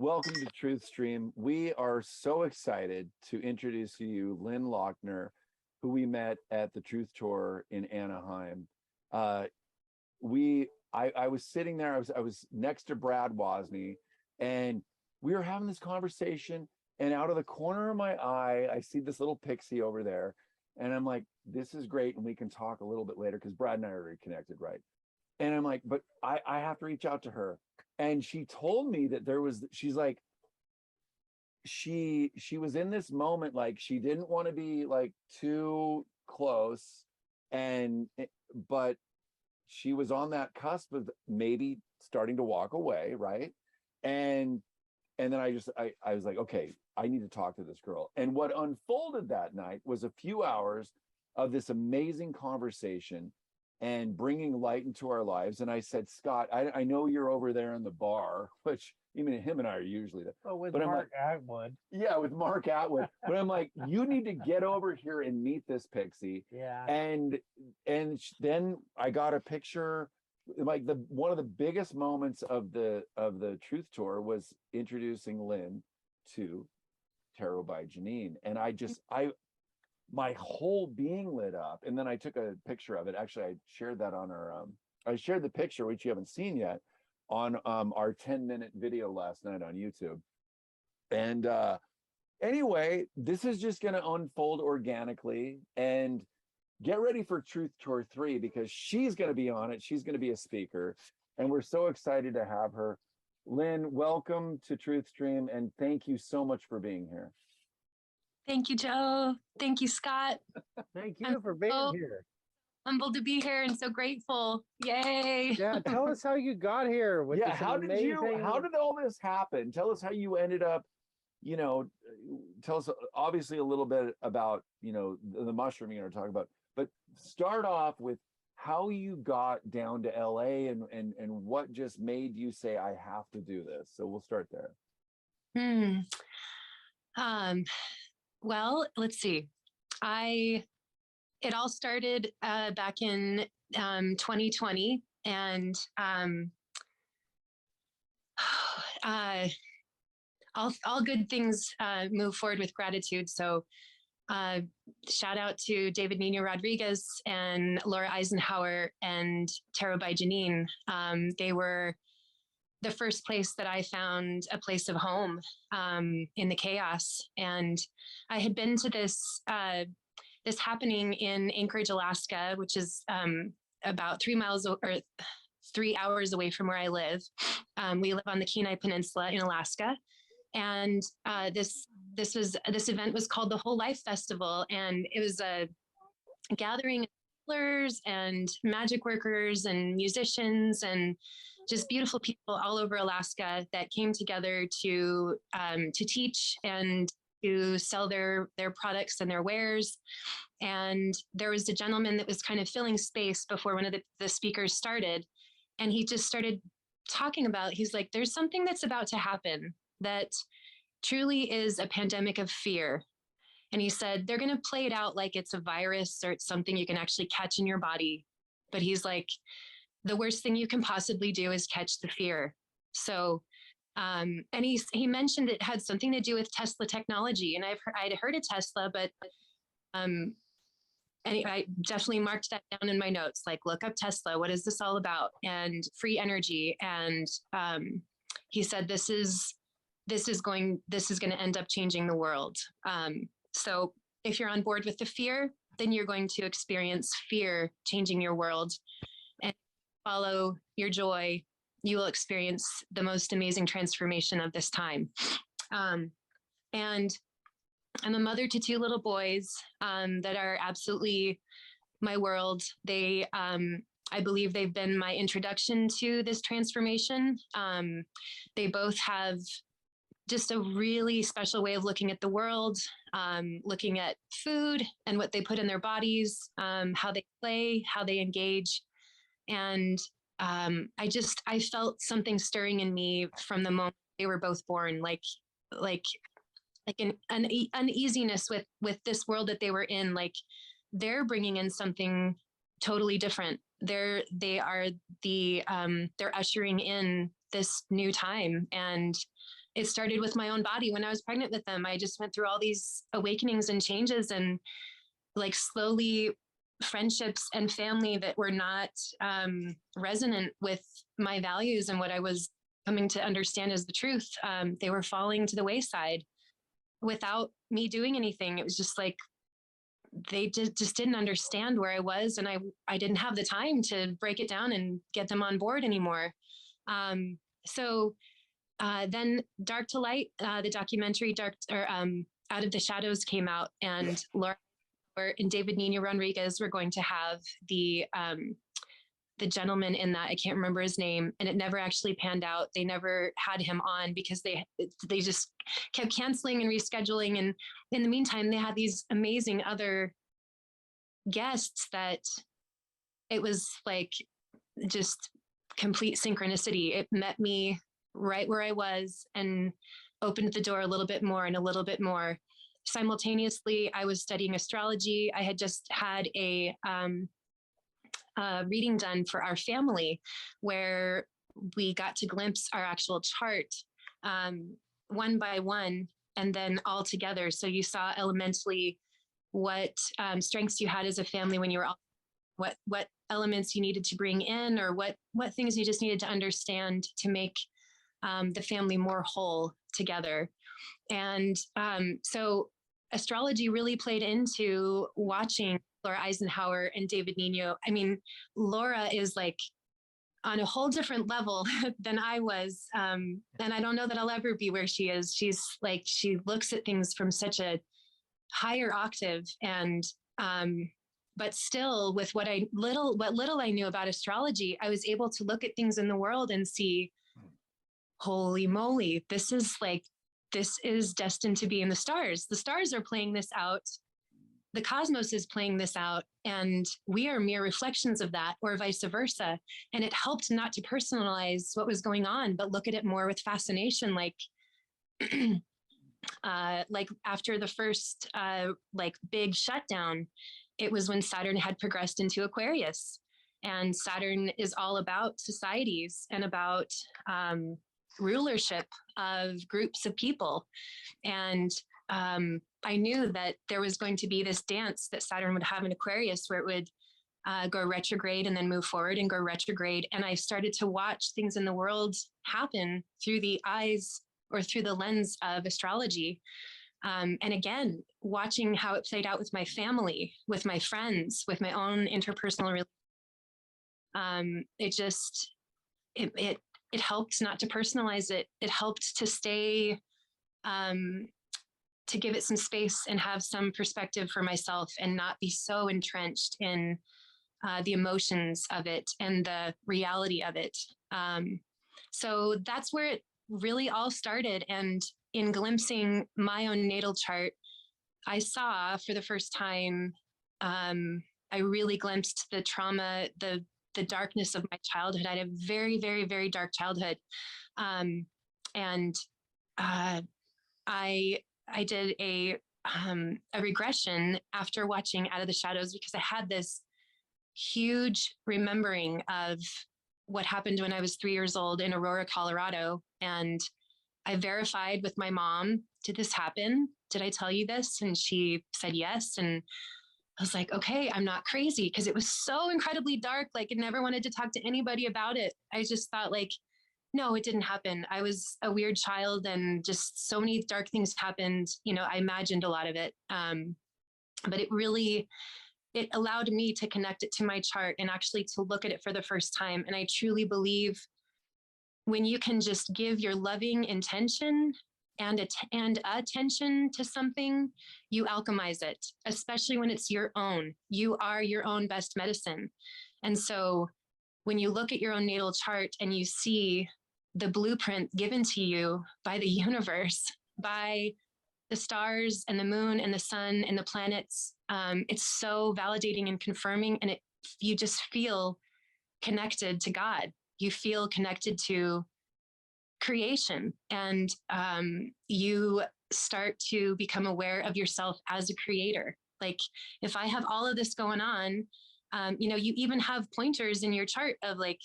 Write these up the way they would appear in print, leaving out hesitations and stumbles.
Welcome to Truth Stream. We are so excited to introduce to you Lynn Lockner, who we met at the Truth Tour in Anaheim. I was sitting there. I was next to Brad Wozny, and we were having this conversation. And out of the corner of my eye, I see this little pixie over there, and I'm like, "This is great," and we can talk a little bit later because Brad and I are already connected, right? And I'm like, "But I have to reach out to her." And she told me that she's like, she was in this moment, like she didn't want to be like too close, but she was on that cusp of maybe starting to walk away, right? And then I was like, okay, I need to talk to this girl. And what unfolded that night was a few hours of this amazing conversation and bringing light into our lives. And I said, Scott, I know you're over there in the bar, which even him and I are usually there. Oh, with but Mark Atwood. Yeah, with Mark Atwood. But I'm like, you need to get over here and meet this pixie. Yeah. And then I got a picture. Like one of the biggest moments of the Truth Tour was introducing Lynn to Tarot by Janine. And my whole being lit up. And then I took a picture of it. Actually, I shared that on I shared the picture, which you haven't seen yet, on our 10-minute video last night on YouTube. And anyway, this is just going to unfold organically. And get ready for Truth Tour 3 because she's going to be on it. She's going to be a speaker. And we're so excited to have her. Lynn, welcome to Truth Stream. And thank you so much for being here. Thank you, Joe. Thank you, Scott. Thank you for being here. Humbled to be here and so grateful. Yay. Yeah, tell us how you got here. How did all this happen? Tell us how you ended up, tell us obviously a little bit about, the mushroom you're going to talk about, but start off with how you got down to LA and what just made you say, I have to do this. So we'll start there. Well, let's see. It all started back in 2020, and all good things move forward with gratitude. So shout out to David Nino Rodriguez and Laura Eisenhower and Tarot by Janine. They were the first place that I found a place of home in the chaos. And I had been to this happening in Anchorage, Alaska, which is about 3 hours away from where I live. We live on the Kenai Peninsula in Alaska. And this event was called the Whole Life Festival. And it was a gathering of healers and magic workers and musicians and just beautiful people all over Alaska that came together to teach and to sell their products and their wares. And there was a gentleman that was kind of filling space before one of the speakers started. And he just started talking about, he's like, there's something that's about to happen that truly is a pandemic of fear. And he said, they're going to play it out like it's a virus or it's something you can actually catch in your body. But he's like, the worst thing you can possibly do is catch the fear. So, and he mentioned it had something to do with Tesla technology. And I'd heard of Tesla, but and I definitely marked that down in my notes, like, look up Tesla. What is this all about? And free energy. And he said, this is going to end up changing the world. So if you're on board with the fear, then you're going to experience fear changing your world. And follow your joy, you will experience the most amazing transformation of this time. And I'm a mother to 2 little boys that are absolutely my world. They, I believe they've been my introduction to this transformation. They both have just a really special way of looking at the world, looking at food and what they put in their bodies, how they play, how they engage. And I felt something stirring in me from the moment they were both born, like an uneasiness with this world that they were in. Like they're bringing in something totally different. They're ushering in this new time. And it started with my own body when I was pregnant with them. I just went through all these awakenings and changes, and like slowly friendships and family that were not resonant with my values and what I was coming to understand as the truth. They were falling to the wayside without me doing anything. It was just like, they just didn't understand where I was. And I didn't have the time to break it down and get them on board anymore. So then Dark to Light, the documentary Out of the Shadows came out, and Laura and David Nino Rodriguez were going to have the gentleman in that. I can't remember his name, and it never actually panned out. They never had him on because they just kept canceling and rescheduling. And in the meantime, they had these amazing other guests that it was like just complete synchronicity. It met me right where I was and opened the door a little bit more and a little bit more. Simultaneously, I was studying astrology. I had just had a reading done for our family where we got to glimpse our actual chart one by one and then all together. So you saw elementally what strengths you had as a family when you were all, what elements you needed to bring in, or what things you just needed to understand to make the family more whole together. And so astrology really played into watching Laura Eisenhower and David Nino. I mean, Laura is like on a whole different level than I was. And I don't know that I'll ever be where she is. She's like, she looks at things from such a higher octave. And but still, with what little I knew about astrology, I was able to look at things in the world and see, holy moly, this is destined to be in the stars. The stars are playing this out. The cosmos is playing this out, and we are mere reflections of that, or vice versa. And it helped not to personalize what was going on, but look at it more with fascination. Like after the first big shutdown, it was when Saturn had progressed into Aquarius, and Saturn is all about societies and about rulership of groups of people. And I knew that there was going to be this dance that Saturn would have in Aquarius, where it would go retrograde and then move forward and go retrograde. And I started to watch things in the world happen through the eyes or through the lens of astrology. And again, watching how it played out with my family, with my friends, with my own interpersonal it helped not to personalize it. It helped to stay, to give it some space and have some perspective for myself, and not be so entrenched in the emotions of it and the reality of it. So that's where it really all started. And in glimpsing my own natal chart, I saw for the first time, I really glimpsed the trauma, the darkness of my childhood. I had a very, very, very dark childhood. And I did a regression after watching Out of the Shadows, because I had this huge remembering of what happened when I was 3 years old in Aurora, Colorado. And I verified with my mom, did this happen? Did I tell you this? And she said yes. And I was like, okay, I'm not crazy, because it was so incredibly dark. Like, I never wanted to talk to anybody about it. I just thought, like, no, it didn't happen. I was a weird child, and just so many dark things happened. You know, I imagined a lot of it. But it allowed me to connect it to my chart and actually to look at it for the first time. And I truly believe when you can just give your loving intention and attention to something, you alchemize it, especially when it's your own. You are your own best medicine. And so when you look at your own natal chart and you see the blueprint given to you by the universe, by the stars and the moon and the sun and the planets, it's so validating and confirming. And you just feel connected to God. You feel connected to creation, and you start to become aware of yourself as a creator. Like, if I have all of this going on, you even have pointers in your chart of like,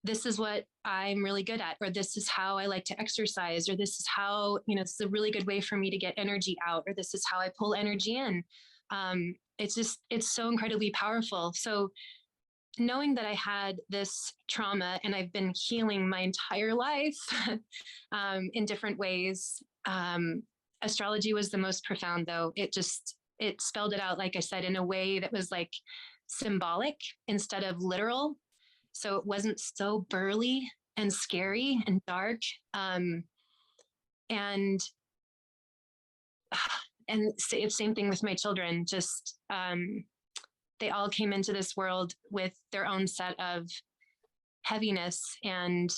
this is what I'm really good at, or this is how I like to exercise, or this is how, it's a really good way for me to get energy out, or this is how I pull energy in. It's so incredibly powerful. So knowing that I had this trauma and I've been healing my entire life in different ways, astrology was the most profound, though. It spelled it out, like I said, in a way that was like symbolic instead of literal. So it wasn't so burly and scary and dark. And same thing with my children. Just they all came into this world with their own set of heaviness, and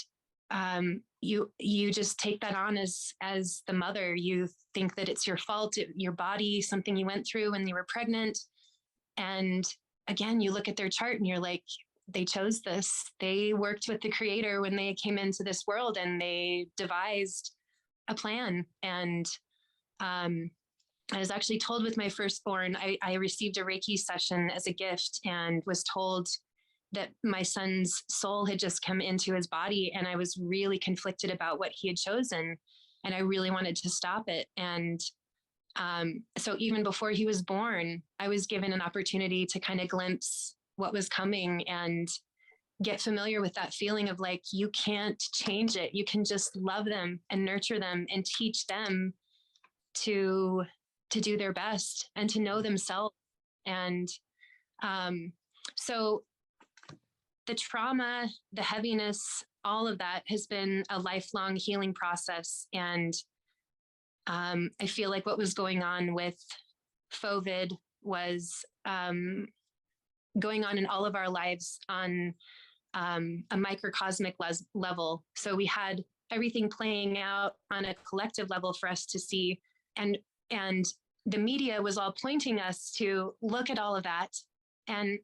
you just take that on as the mother. You think that it's your fault, your body, something you went through when you were pregnant. And again, you look at their chart and you're like, they chose this. They worked with the creator when they came into this world, and they devised a plan. And I was actually told with my firstborn, I received a Reiki session as a gift and was told that my son's soul had just come into his body, and I was really conflicted about what he had chosen, and I really wanted to stop it. And so even before he was born, I was given an opportunity to kind of glimpse what was coming and get familiar with that feeling of like, you can't change it. You can just love them and nurture them and teach them to do their best and to know themselves. And so the trauma, the heaviness, all of that has been a lifelong healing process. And I feel like what was going on with COVID was going on in all of our lives on a microcosmic level. So we had everything playing out on a collective level for us to see. And the media was all pointing us to look at all of that. And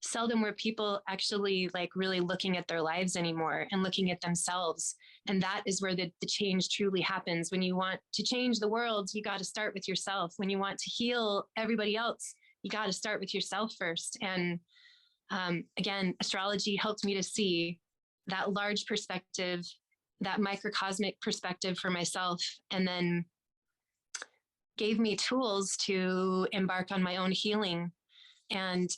seldom were people actually like really looking at their lives anymore and looking at themselves. And that is where the change truly happens. When you want to change the world, you got to start with yourself. When you want to heal everybody else, you got to start with yourself first. And again, astrology helped me to see that large perspective, that microcosmic perspective for myself, and then gave me tools to embark on my own healing. And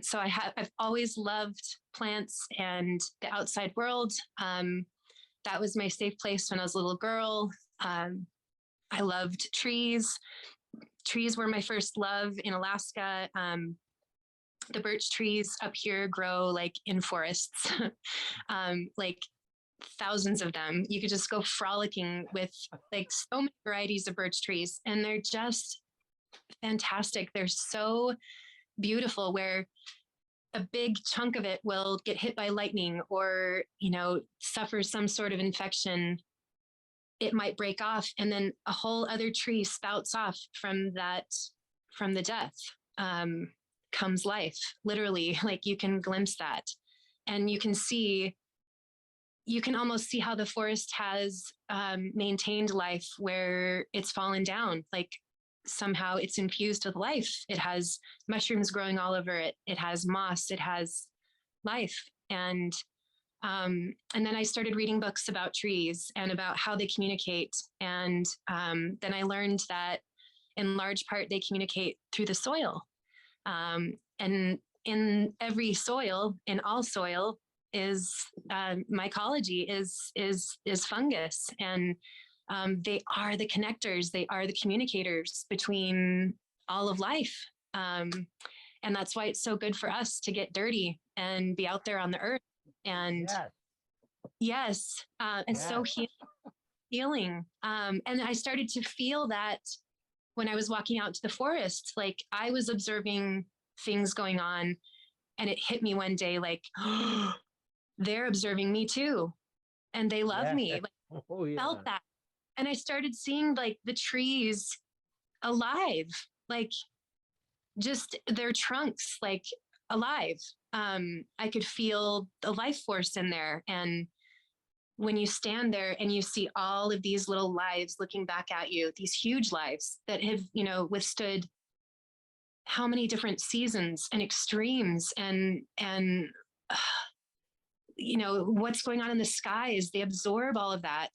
so I've always loved plants and the outside world. That was my safe place when I was a little girl. I loved trees. Trees were my first love in Alaska. The birch trees up here grow like in forests, like thousands of them. You could just go frolicking with like so many varieties of birch trees, and they're just fantastic. They're so beautiful, where a big chunk of it will get hit by lightning or, suffer some sort of infection. It might break off, and then a whole other tree spouts off from the death. Comes life, literally. Like, you can glimpse that, and you can almost see how the forest has maintained life where it's fallen down. Like, somehow it's infused with life. It has mushrooms growing all over it. It has moss. It has life. And then I started reading books about trees and about how they communicate. And then I learned that in large part they communicate through the soil. And in every soil, in all soil, is mycology, is fungus, and they are the connectors. They are the communicators between all of life, and that's why it's so good for us to get dirty and be out there on the earth. And yes, and so healing. And I started to feel that when I was walking out to the forest, like I was observing things going on, and it hit me one day, like, oh, they're observing me too, and they love me. Like, felt that. And I started seeing like the trees alive, like just their trunks, like alive. I could feel the life force in there. And when you stand there and you see all of these little lives looking back at you, these huge lives that have, withstood how many different seasons and extremes and what's going on in the skies. They absorb all of that.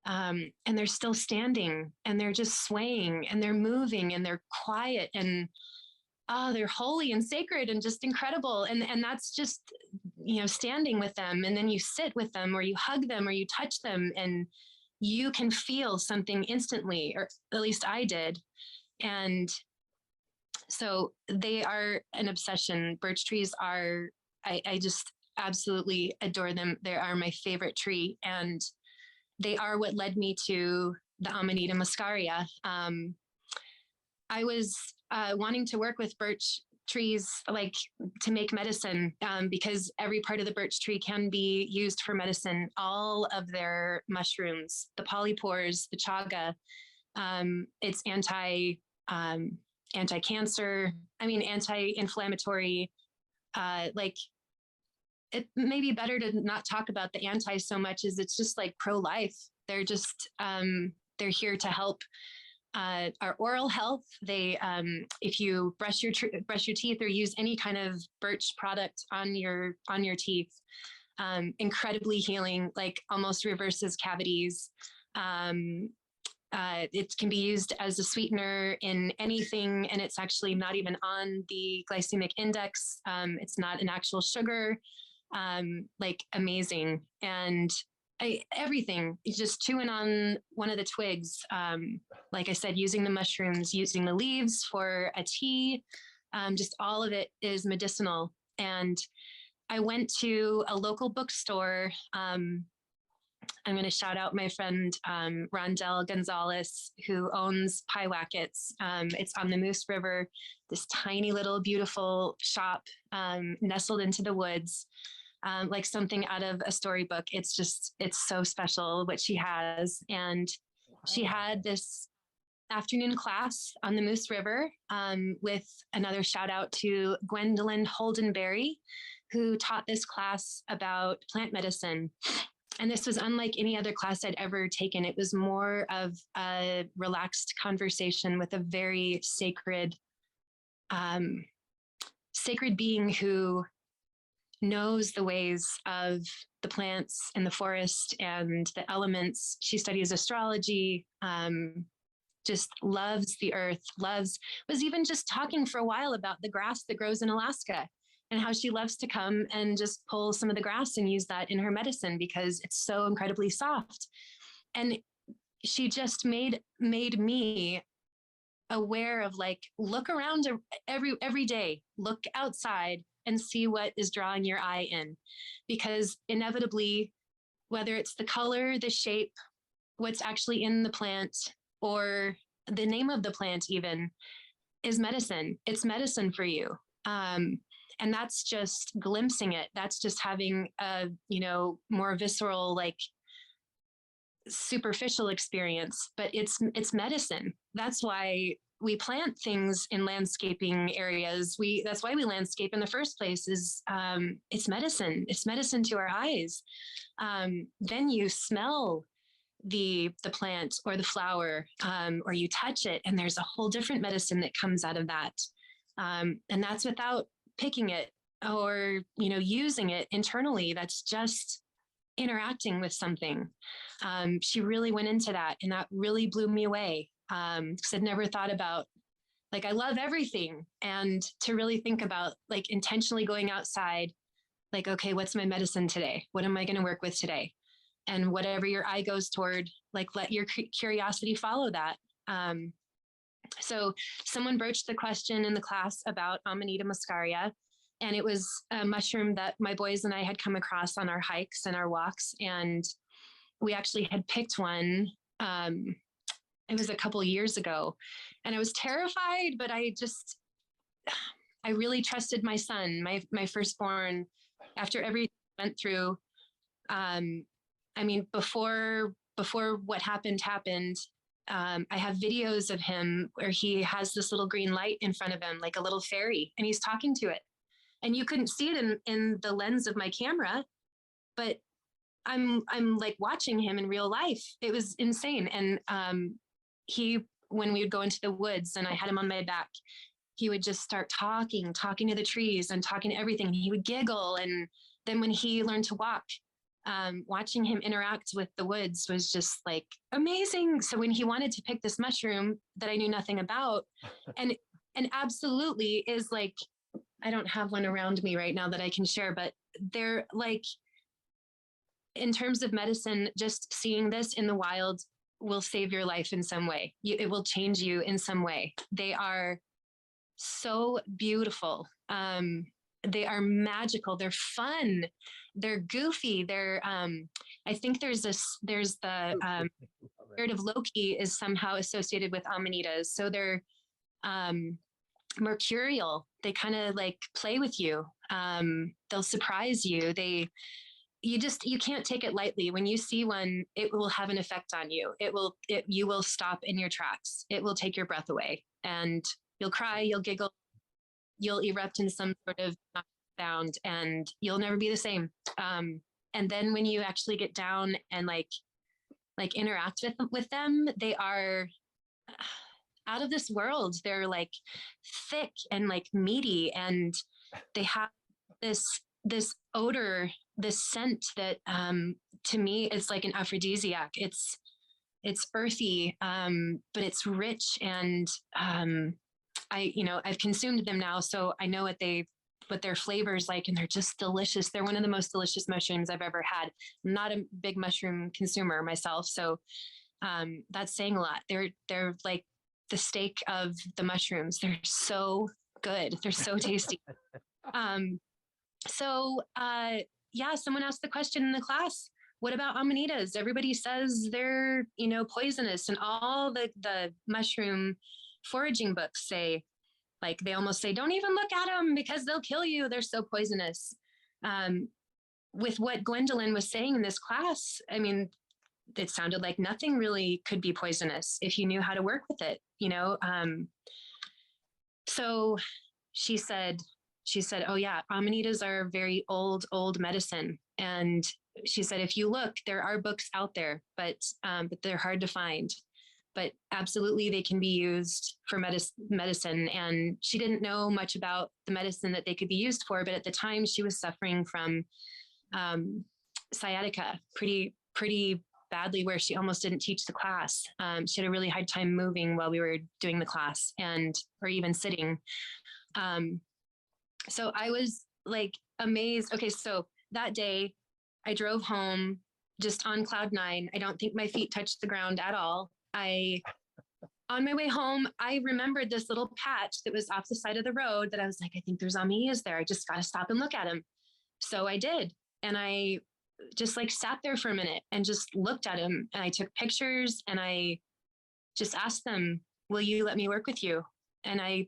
And they're still standing, and they're just swaying, and they're moving, and they're quiet, and they're holy and sacred and just incredible. And that's just, standing with them. And then you sit with them, or you hug them, or you touch them, and you can feel something instantly, or at least I did. And so they are an obsession. Birch trees are, I just absolutely adore them. They are my favorite tree. And they are what led me to the Amanita Muscaria. I was wanting to work with birch trees, like to make medicine, because every part of the birch tree can be used for medicine. All of their mushrooms, the polypores, the chaga, it's anti-cancer. I mean, anti-inflammatory. It may be better to not talk about the anti so much as it's just like pro-life. They're just they're here to help our oral health. They if you brush your teeth or use any kind of birch product on your teeth, incredibly healing, like almost reverses cavities. It can be used as a sweetener in anything, and it's actually not even on the glycemic index. It's not an actual sugar. Like amazing. And everything, just chewing on one of the twigs, like I said, using the mushrooms, using the leaves for a tea, just all of it is medicinal. And I went to a local bookstore. I'm going to shout out my friend Rondell Gonzalez, who owns Pyewackets. It's on the Moose River, this tiny little beautiful shop nestled into the woods, like something out of a storybook. It's so special what she has. And she had this afternoon class on the Moose River with another shout out to Gwendolyn Holdenberry, who taught this class about plant medicine. And this was unlike any other class I'd ever taken. It was more of a relaxed conversation with a very sacred being who knows the ways of the plants and the forest and the elements. She studies astrology, just loves the earth, was even just talking for a while about the grass that grows in Alaska, and how she loves to come and just pull some of the grass and use that in her medicine because it's so incredibly soft. And she just made me aware of, like, look around every day, look outside and see what is drawing your eye in, because inevitably, whether it's the color, the shape, what's actually in the plant, or the name of the plant even, is medicine. It's medicine for you. And that's just glimpsing it. That's just having a, more visceral, like superficial experience, but it's medicine. That's why we plant things in landscaping areas. That's why we landscape in the first place, is it's medicine. It's medicine to our eyes. Then you smell the plant or the flower, or you touch it, and there's a whole different medicine that comes out of that. And that's without picking it or, using it internally. That's just interacting with something. She really went into that, and that really blew me away. Because I'd never thought about, like, I love everything, and to really think about, like, intentionally going outside, like, okay, what's my medicine today? What am I going to work with today? And whatever your eye goes toward, like, let your curiosity follow that. So someone broached the question in the class about Amanita Muscaria, and it was a mushroom that my boys and I had come across on our hikes and our walks. And we actually had picked one. It was a couple of years ago, and I was terrified, but I really trusted my son, my firstborn, after everything I went through. I mean, before what happened, I have videos of him where he has this little green light in front of him, like a little fairy, and he's talking to it. And you couldn't see it in the lens of my camera, but I'm like watching him in real life. It was insane. And when we would go into the woods and I had him on my back, he would just start talking to the trees and talking to everything. He would giggle, and then when he learned to walk, watching him interact with the woods was just like amazing. So when he wanted to pick this mushroom that I knew nothing about, and absolutely is like, I don't have one around me right now that I can share, but they're like, in terms of medicine, just seeing this in the wild will save your life in some way. It will change you in some way. They are so beautiful. They are magical. They're fun. They're goofy. They're, I think there's the spirit of Loki is somehow associated with Amanitas. So they're mercurial. They kind of like play with you. They'll surprise you. You can't take it lightly. When you see one, it will have an effect on you. You will stop in your tracks. It will take your breath away, and you'll cry, you'll giggle, you'll erupt in some sort of sound, and you'll never be the same. And then when you actually get down and like interact with them, they are out of this world. They're like thick and like meaty, and they have this odor, this scent that to me is like an aphrodisiac. It's earthy, but it's rich, and I've consumed them now, so I know what their flavors like, and they're just delicious. They're one of the most delicious mushrooms I've ever had. I'm not a big mushroom consumer myself, so that's saying a lot. They're like the steak of the mushrooms. They're so good. They're so tasty. Someone asked the question in the class, what about amanitas? Everybody says they're, poisonous, and all the mushroom foraging books say, like, they almost say, don't even look at them because they'll kill you. They're so poisonous. With what Gwendolyn was saying in this class, I mean, it sounded like nothing really could be poisonous if you knew how to work with it, So she said, oh yeah, amanitas are very old medicine. And she said, if you look, there are books out there, but they're hard to find. But absolutely, they can be used for medicine. And she didn't know much about the medicine that they could be used for. But at the time, she was suffering from sciatica pretty badly, where she almost didn't teach the class. She had a really hard time moving while we were doing the class, or even sitting. So I was like amazed. Okay, so that day I drove home just on cloud nine. I don't think my feet touched the ground at all. On my way home, I remembered this little patch that was off the side of the road that I was like, I think there's amanitas there. I just got to stop and look at him. So I did. And I just like sat there for a minute and just looked at him, and I took pictures, and I just asked them, will you let me work with you? And I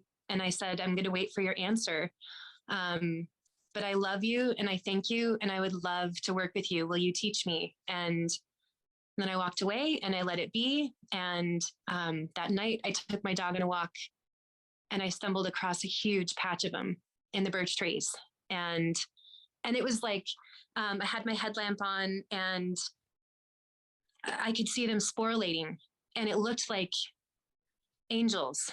said, I'm going to wait for your answer. But I love you, and I thank you, and I would love to work with you. Will you teach me? And then I walked away, and I let it be. And that night I took my dog on a walk, and I stumbled across a huge patch of them in the birch trees. And it was like, I had my headlamp on, and I could see them sporulating, and it looked like angels.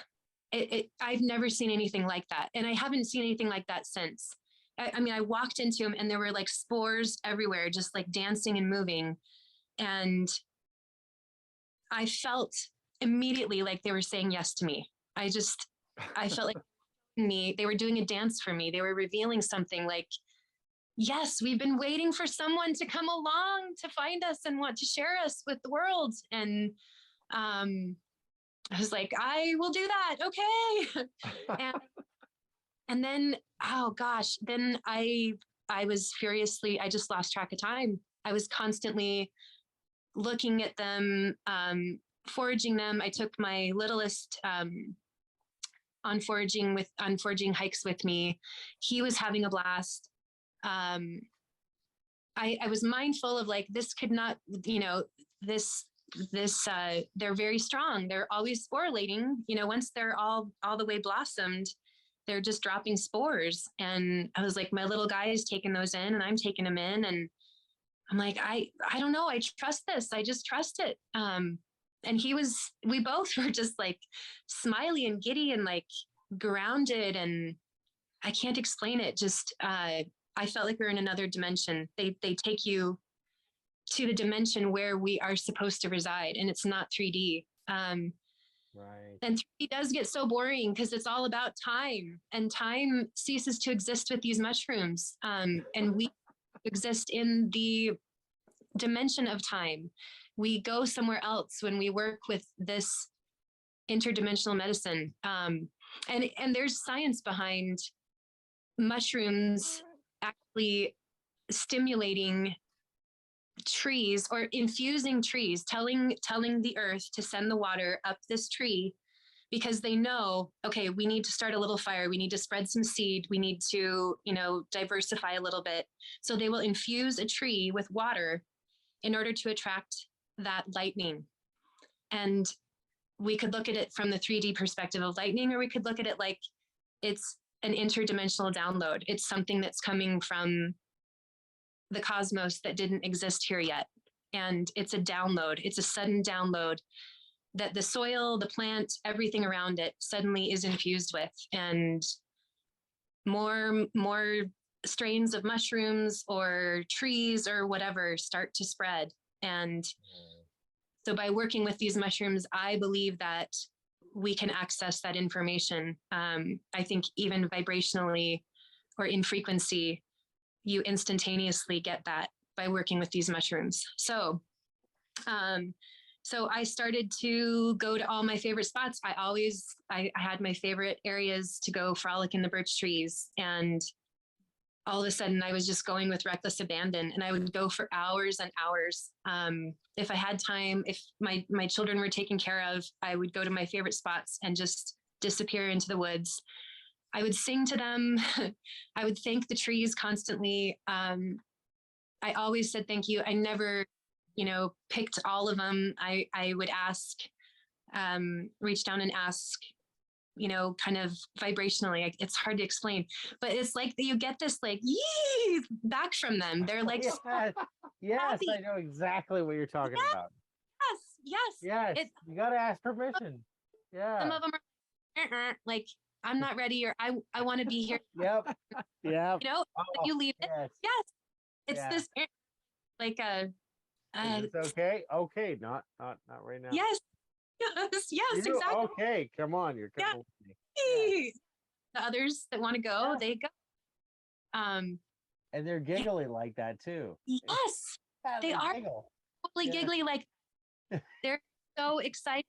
I've never seen anything like that. And I haven't seen anything like that since. I mean, I walked into them, and there were like spores everywhere, just like dancing and moving. And I felt immediately like they were saying yes to me. I felt like they were doing a dance for me. They were revealing something like, yes, we've been waiting for someone to come along to find us and want to share us with the world. And I was like, I will do that. Okay. and then, oh gosh, then I was I just lost track of time. I was constantly looking at them, foraging them. I took my littlest on foraging hikes with me. He was having a blast. I was mindful of like, this could not, they're very strong. They're always sporulating, once they're all the way blossomed, they're just dropping spores. And I was like, my little guy is taking those in, and I'm taking them in. And I'm like, I don't know. I trust this. I just trust it. And we both were just like smiley and giddy and like grounded. And I can't explain it. Just, I felt like we were in another dimension. They take you to the dimension where we are supposed to reside, and it's not 3D. Right. And 3D does get so boring because it's all about time, and time ceases to exist with these mushrooms. And we exist in the dimension of time. We go somewhere else when we work with this interdimensional medicine. And there's science behind mushrooms actually stimulating trees or infusing trees, telling the earth to send the water up this tree because they know, okay, we need to start a little fire, we need to spread some seed, we need to, diversify a little bit. So they will infuse a tree with water in order to attract that lightning. And we could look at it from the 3D perspective of lightning, or we could look at it like it's an interdimensional download. It's something that's coming from the cosmos that didn't exist here yet. And it's a download. It's a sudden download that the soil, the plant, everything around it suddenly is infused with. And more strains of mushrooms or trees or whatever start to spread. And so by working with these mushrooms, I believe that we can access that information. I think even vibrationally or in frequency, you instantaneously get that by working with these mushrooms. So I started to go to all my favorite spots. I had my favorite areas to go frolic in the birch trees. And all of a sudden I was just going with reckless abandon, and I would go for hours and hours. If I had time, if my children were taken care of, I would go to my favorite spots and just disappear into the woods. I would sing to them. I would thank the trees constantly. I always said thank you. I never, picked all of them. I would ask, reach down and ask, kind of vibrationally. It's hard to explain, but it's like you get this like yee back from them. They're like, yes, happy. I know exactly what you're talking about. Yes. Yes, you got to ask permission. Yeah. Some of them are like, I'm not ready, or I want to be here. Yep. But you leave it. Yes. It's this like Is this okay? Okay, not right now. Yes. Yes, exactly. Okay, come on, you're coming with me. Yes. The others that want to go, they go. And they're giggly like that too. Yes, they are totally giggly like they're so excited.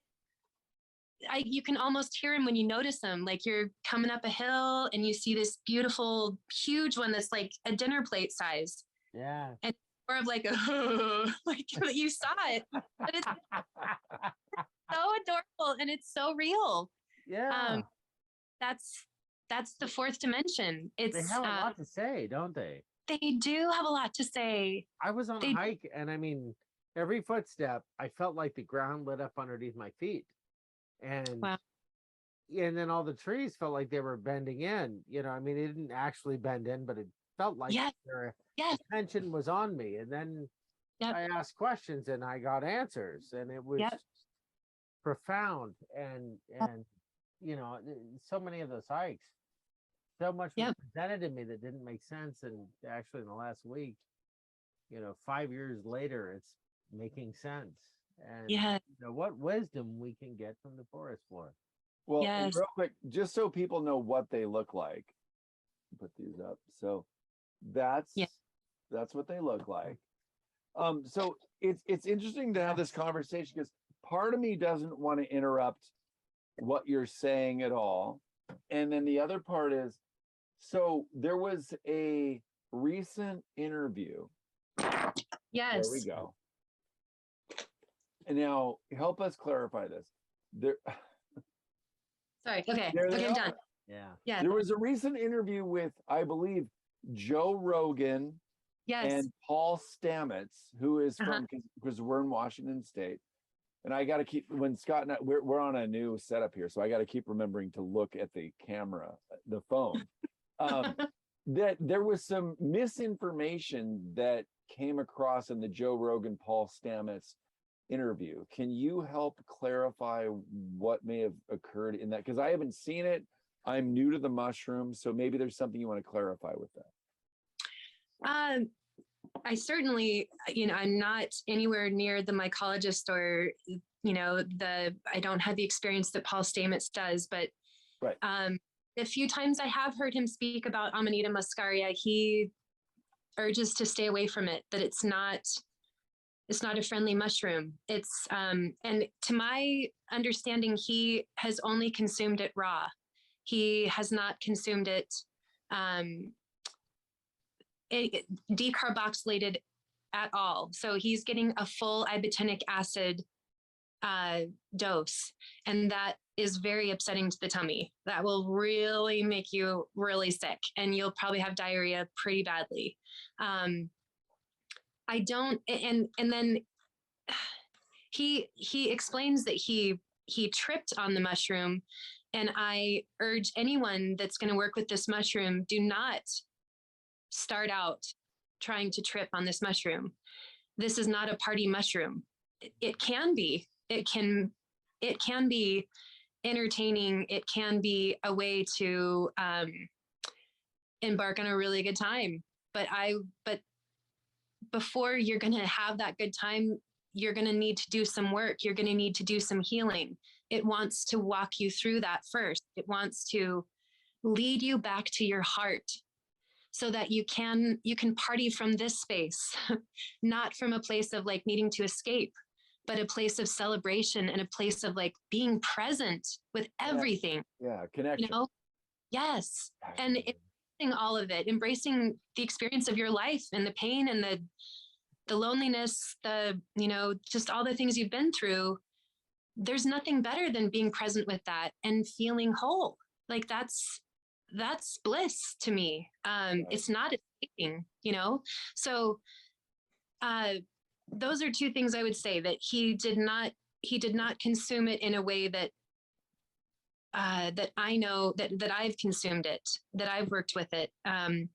You can almost hear them when you notice them. Like you're coming up a hill and you see this beautiful, huge one that's like a dinner plate size. Yeah. And more of like like you saw it, but it's so adorable and it's so real. Yeah. That's the fourth dimension. They have a lot to say, don't they? They do have a lot to say. I was on a hike, and I mean, every footstep, I felt like the ground lit up underneath my feet. And and then all the trees felt like they were bending in. I mean, it didn't actually bend in, but it felt like their attention was on me. And then I asked questions and I got answers, and it was profound. And so many of those hikes, so much was presented to me that didn't make sense. And actually in the last week, 5 years later, it's making sense. And what wisdom we can get from the forest floor. Well, real quick, just so people know what they look like, put these up. So that's what they look like. So it's interesting to have this conversation because part of me doesn't want to interrupt what you're saying at all. And then the other part is, so there was a recent interview. Yes. There we go. And now help us clarify this. Sorry. Okay. Okay, I'm done. Yeah. There was a recent interview with, I believe, Joe Rogan and Paul Stamets, who is from, because we're in Washington State. And I got to keep, when Scott and I, we're on a new setup here, so I got to keep remembering to look at the camera, the phone. That there was some misinformation that came across in the Joe Rogan, Paul Stamets interview. Can you help clarify what may have occurred in that? Because I haven't seen it. I'm new to the mushrooms, so maybe there's something you want to clarify with that. Um, I certainly, I'm not anywhere near the mycologist or, I don't have the experience that Paul Stamets does, but Right. the few times I have heard him speak about Amanita muscaria, he urges to stay away from it, that it's not a friendly mushroom. It's, and to my understanding, he has only consumed it raw. He has not consumed it, decarboxylated at all. So he's getting a full ibotenic acid dose, and that is very upsetting to the tummy. That will really make you really sick, and you'll probably have diarrhea pretty badly. I don't, and then he explains that he tripped on the mushroom, and I urge anyone that's going to work with this mushroom, do not start out trying to trip on this mushroom. This is not a party mushroom. It can be. It can be entertaining. It can be a way to embark on a really good time. But before you're going to have that good time, you're going to need to do some work. You're going to need to do some healing. It wants to walk you through that first. It wants to lead you back to your heart, so that you can party from this space, not from a place of like needing to escape, but a place of celebration and a place of like being present with everything. Yeah, connection. Yes. And embracing all of it, embracing the experience of your life and the pain and the loneliness, just all the things you've been through. There's nothing better than being present with that and feeling whole. Like that's bliss to me. It's not escaping, So those are two things I would say, that he did not consume it in a way that that I know that I've consumed it, that I've worked with it. And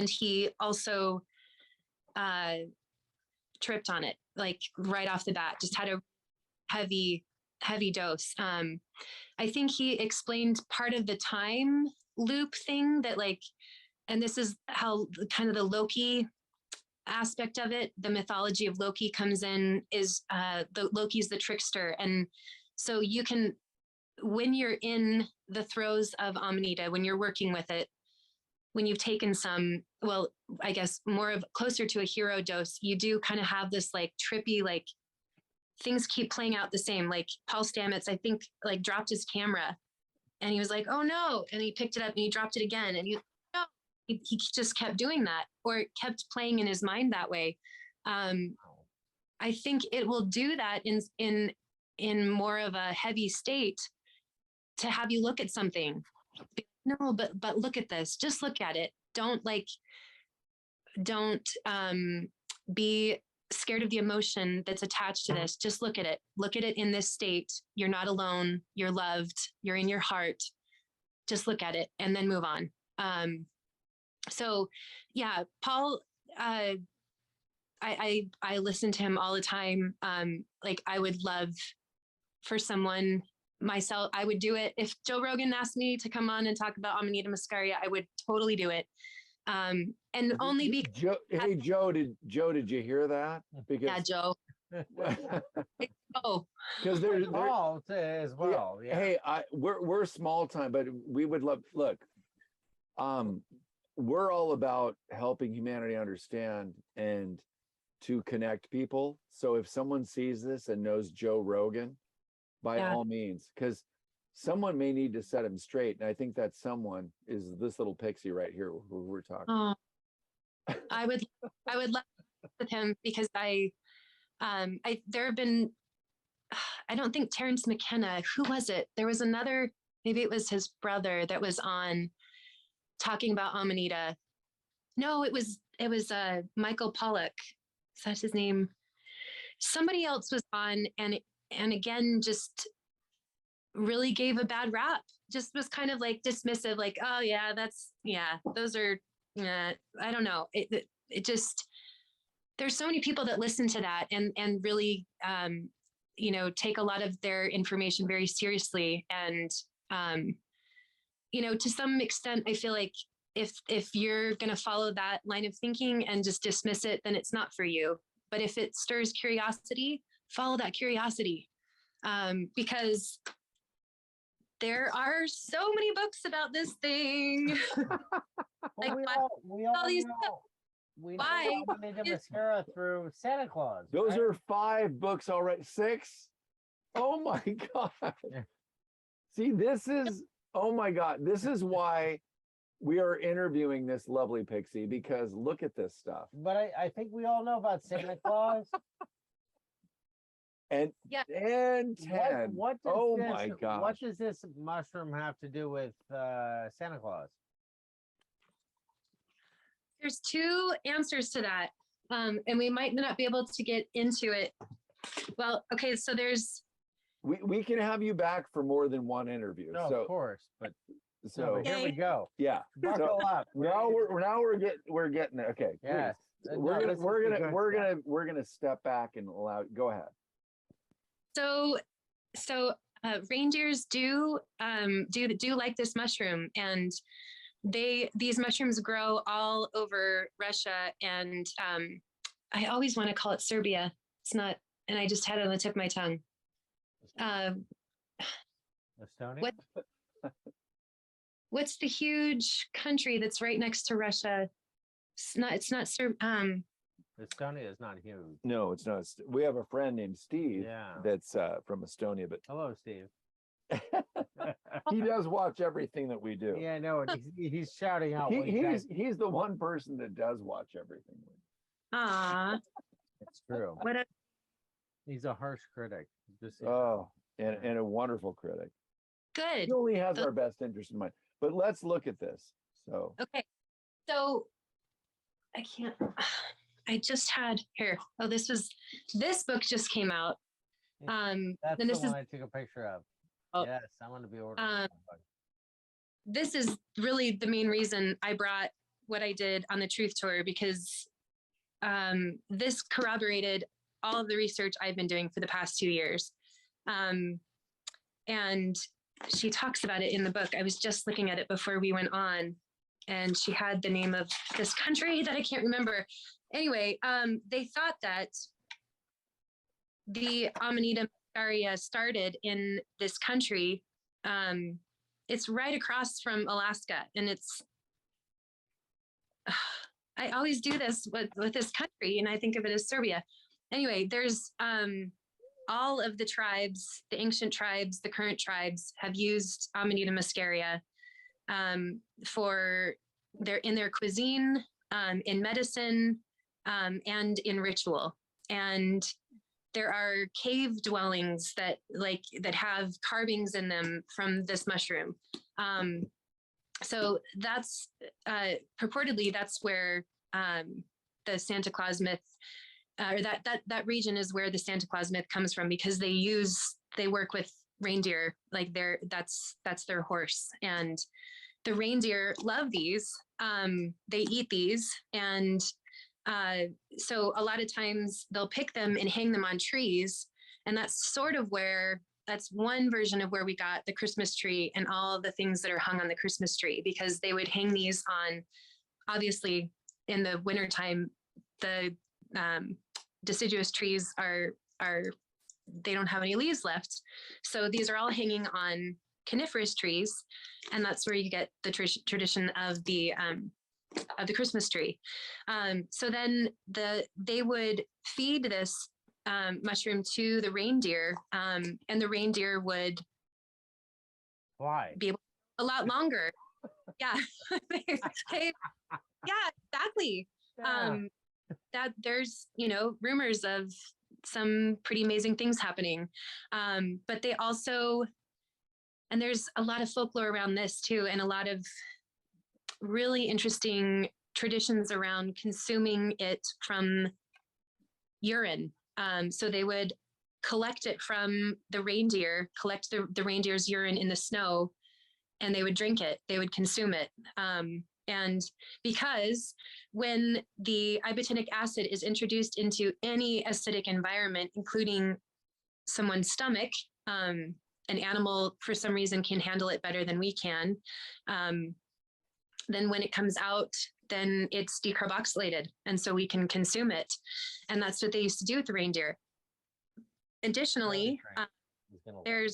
he also tripped on it, like right off the bat, just had a heavy dose. I think he explained part of the time loop thing, that like, and this is how kind of the Loki aspect of it, the mythology of Loki comes in, is the Loki's the trickster. And so you can, when you're in the throes of Amanita, when you're working with it, when you've taken some, well, I guess more of closer to a hero dose, you do kind of have this like trippy, like things keep playing out the same. Like Paul Stamets, I think, like dropped his camera, and he was like, oh no. And he picked it up and he dropped it again. And he just kept doing that, or it kept playing in his mind that way. I think it will do that in more of a heavy state, to have you look at something. No, but look at this. Just look at it. Don't be scared of the emotion that's attached to this. Just look at it. Look at it in this state. You're not alone. You're loved. You're in your heart. Just look at it and then move on. So yeah, Paul, I listen to him all the time. Like I would love for someone, myself, I would do it. If Joe Rogan asked me to come on and talk about Amanita Muscaria, I would totally do it. And only because Joe, did you hear that? Because yeah, Joe. Oh, because there's Paul as well. Yeah. Hey, we're small time, but we would love. Look, we're all about helping humanity understand and to connect people. So if someone sees this and knows Joe Rogan, by all means, because someone may need to set him straight. And I think that someone is this little pixie right here who we're talking. Oh, I would love to with him, because there have been, I don't think Terrence McKenna, who was it? There was another, maybe it was his brother that was on talking about Amanita. No, it was Michael Pollock. Is that his name? Somebody else was on, and again, just really gave a bad rap. Just was kind of like dismissive, like, oh yeah, those are, I don't know. It just, there's so many people that listen to that and really, take a lot of their information very seriously. And, to some extent, I feel like if you're going to follow that line of thinking and just dismiss it, then it's not for you. But if it stirs curiosity, follow that curiosity, because there are so many books about this thing. Well, Like, we all all these know. We why know Amanita Muscaria through Santa Claus. Those right? are 5 books already. 6? Oh my God. Yeah. See, this is, oh my God. This is why we are interviewing this lovely pixie, because look at this stuff. But I think we all know about Santa Claus. And Yeah. and 10. What does Oh this, my What gosh. does this mushroom have to do with Santa Claus? there's 2 answers to that, and we might not be able to get into it. Well, okay, so there's We can have you back for more than one interview. No, so of course. But so here we Okay. go. yeah. Buckle up. Now we're getting there. Okay. Yes. Please. No, this is the good stuff. We're gonna step back and allow. Go ahead. so reindeers do like this mushroom, and these mushrooms grow all over Russia, and I always want to call it Serbia. It's not, and I just had it on the tip of my tongue. Estonia? What? What's the huge country that's right next to Russia? It's not Estonia is not huge. No, it's not. We have a friend named Steve. Yeah. That's from Estonia, but Hello, Steve. he does watch everything that we do. Yeah, I know. And he's shouting out. what He's the one person that does watch everything. ah. It's true. What a He's a harsh critic. Just so you know. Oh, and a wonderful critic. good. He only has our best interest in mind. But let's look at this. So Okay, so I can't. I just had here. Oh, this book just came out. That's then the this one is I took a picture of. Oh. Yes, I'm going to be ordering. Um, that book. this is really the main reason I brought what I did on the Truth Tour, because this corroborated all of the research I've been doing for the past 2 years. And she talks about it in the book. I was just looking at it before we went on, and she had the name of this country that I can't remember. Anyway, they thought that the Amanita Muscaria started in this country. It's right across from Alaska, and it's I always do this with this country, and I think of it as Serbia. Anyway, there's all of the tribes, the ancient tribes, the current tribes have used Amanita Muscaria in their cuisine, in medicine, and in ritual. And there are cave dwellings that have carvings in them from this mushroom. So that's purportedly that's where the Santa Claus myth, or that region is where the Santa Claus myth comes from, because they work with reindeer, like that's their horse, and the reindeer love these. They eat these, and so a lot of times they'll pick them and hang them on trees, and that's one version of where we got the Christmas tree and all the things that are hung on the Christmas tree, because they would hang these on, obviously in the wintertime, the deciduous trees they don't have any leaves left. So these are all hanging on coniferous trees. And that's where you get the tradition of the Christmas tree. So then they would feed this mushroom to the reindeer, and the reindeer would be able a lot longer. Yeah. Yeah, exactly. Yeah. That there's, rumors of some pretty amazing things happening. But they also, and there's a lot of folklore around this too, and a lot of really interesting traditions around consuming it from urine. So they would collect it from the reindeer, collect the reindeer's urine in the snow, and they would drink it, they would consume it. And because when the ibotenic acid is introduced into any acidic environment, including someone's stomach, an animal for some reason can handle it better than we can. then when it comes out, then it's decarboxylated, and so we can consume it. And that's what they used to do with the reindeer. Additionally, there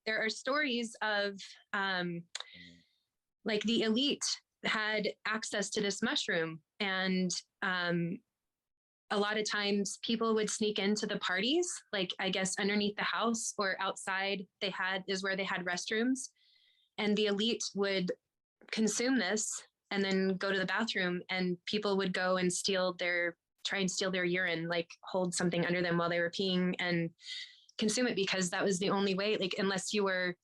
are stories of like the elite had access to this mushroom, and a lot of times people would sneak into the parties, like I guess underneath the house or outside is where they had restrooms, and the elite would consume this and then go to the bathroom, and people would go and try and steal their urine, like hold something under them while they were peeing and consume it, because that was the only way, like unless you were,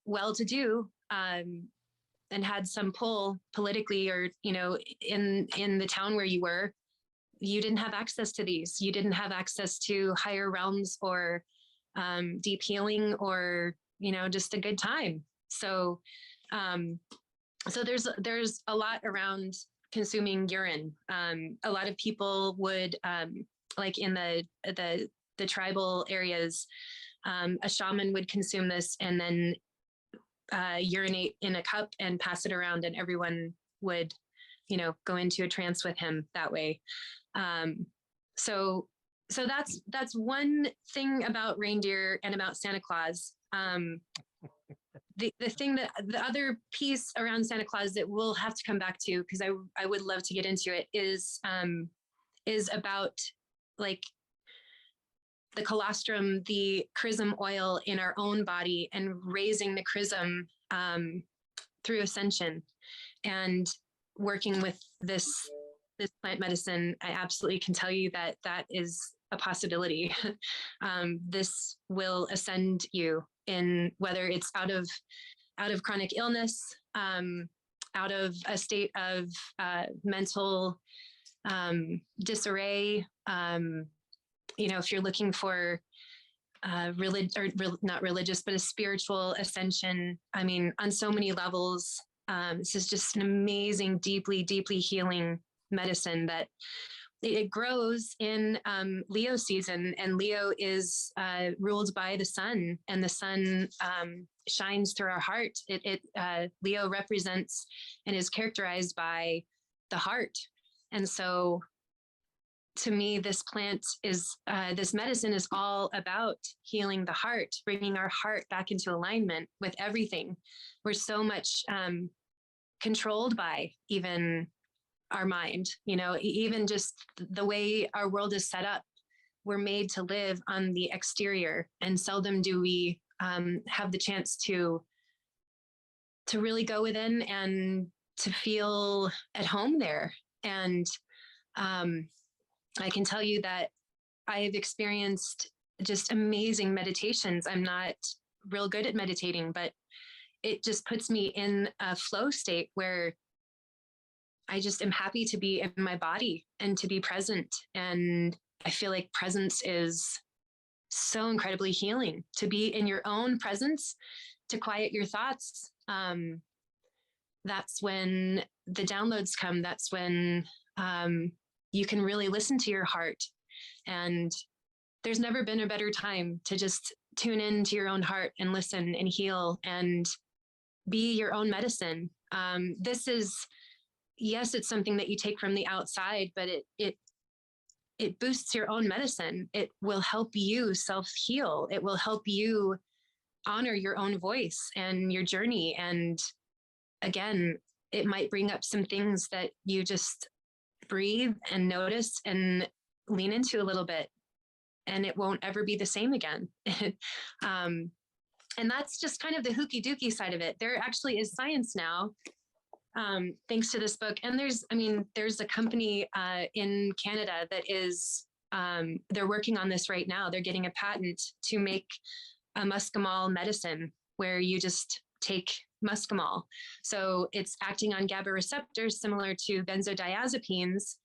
well-to-do, and had some pull politically, or, in the town where you were, you didn't have access to these. You didn't have access to higher realms or deep healing, or, just a good time. So, so there's a lot around consuming urine. A lot of people would, like in the tribal areas, a shaman would consume this and then urinate in a cup and pass it around, and everyone would, go into a trance with him that way. So that's one thing about reindeer and about Santa Claus. The thing that the other piece around Santa Claus that we'll have to come back to, because I would love to get into it, is about like the colostrum, the chrism oil in our own body, and raising the chrism through ascension, and working with this plant medicine. I absolutely can tell you that is a possibility. This will ascend you, in whether it's out of chronic illness, out of a state of mental disarray. If you're looking for not religious, but a spiritual ascension, I mean, on so many levels, this is just an amazing, deeply, deeply healing medicine that it grows in Leo season, and Leo is ruled by the sun, and the sun shines through our heart. Leo represents and is characterized by the heart. And so to me, this medicine is all about healing the heart, bringing our heart back into alignment with everything. We're so much controlled by even our mind, even just the way our world is set up. We're made to live on the exterior, and seldom do we have the chance to really go within and to feel at home there. And I can tell you that I have experienced just amazing meditations. I'm not real good at meditating, but it just puts me in a flow state where I just am happy to be in my body and to be present. And I feel like presence is so incredibly healing. To be in your own presence, to quiet your thoughts. That's when the downloads come. That's when you can really listen to your heart. And there's never been a better time to just tune into your own heart and listen and heal and be your own medicine. This is, yes, it's something that you take from the outside, but it boosts your own medicine. It will help you self-heal. It will help you honor your own voice and your journey. And again, it might bring up some things that you just breathe and notice and lean into a little bit, and it won't ever be the same again. And that's just kind of the hooky dooky side of it. There actually is science now, thanks to this book. And there's a company in Canada that is, they're working on this right now. They're getting a patent to make a muscimol medicine where you just take muscimol. So it's acting on GABA receptors similar to benzodiazepines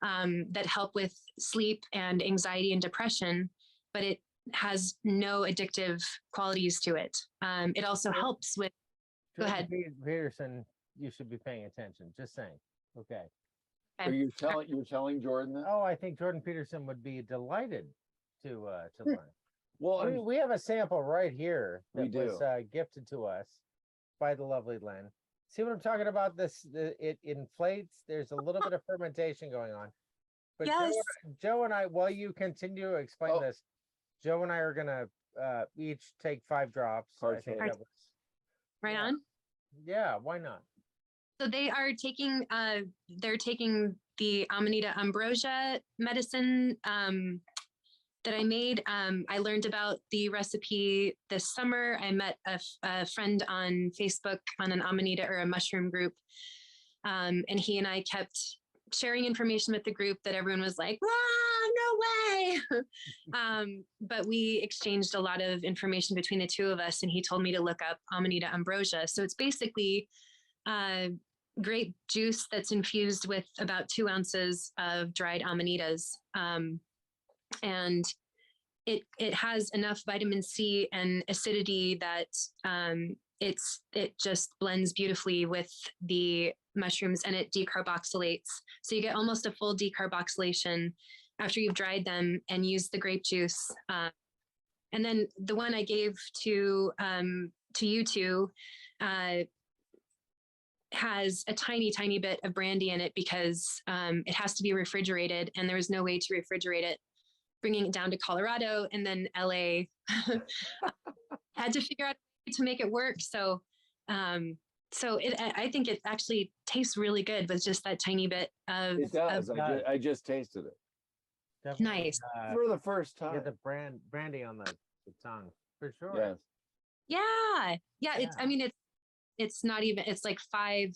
that help with sleep and anxiety and depression, but it has no addictive qualities to it. It also helps with, go ahead. Peterson, you should be paying attention, just saying. Okay. Are you telling Jordan that? Oh, I think Jordan Peterson would be delighted to learn. Well, we have a sample right here that We do. was gifted to us by the lovely Lynn. See what I'm talking about? It inflates. There's a little bit of fermentation going on. But Yes. Joe and I, while you continue to explain this, Joe and I are gonna each take 5 drops. I think that was Right yeah. on. Yeah, why not? So they are taking they're taking the Amanita ambrosia medicine that I made. I learned about the recipe this summer. I met a friend on Facebook on an Amanita or a mushroom group. And he and I kept sharing information with the group that everyone was like, wow, no way. But we exchanged a lot of information between the two of us, and he told me to look up Amanita ambrosia. So it's basically grape juice that's infused with about 2 ounces of dried amanitas. And it has enough vitamin C and acidity that it just blends beautifully with the mushrooms, and it decarboxylates. So you get almost a full decarboxylation after you've dried them and used the grape juice. And then the one I gave to you two has a tiny bit of brandy in it because it has to be refrigerated, and there was no way to refrigerate it. Bringing it down to Colorado and then LA, had to figure out a way to make it work. So I think it actually tastes really good with just that tiny bit of. It does. I just tasted it. Definitely, Nice. For the first time. Get the brandy on the tongue for sure. Yes. Yeah. It's not even. It's like 5,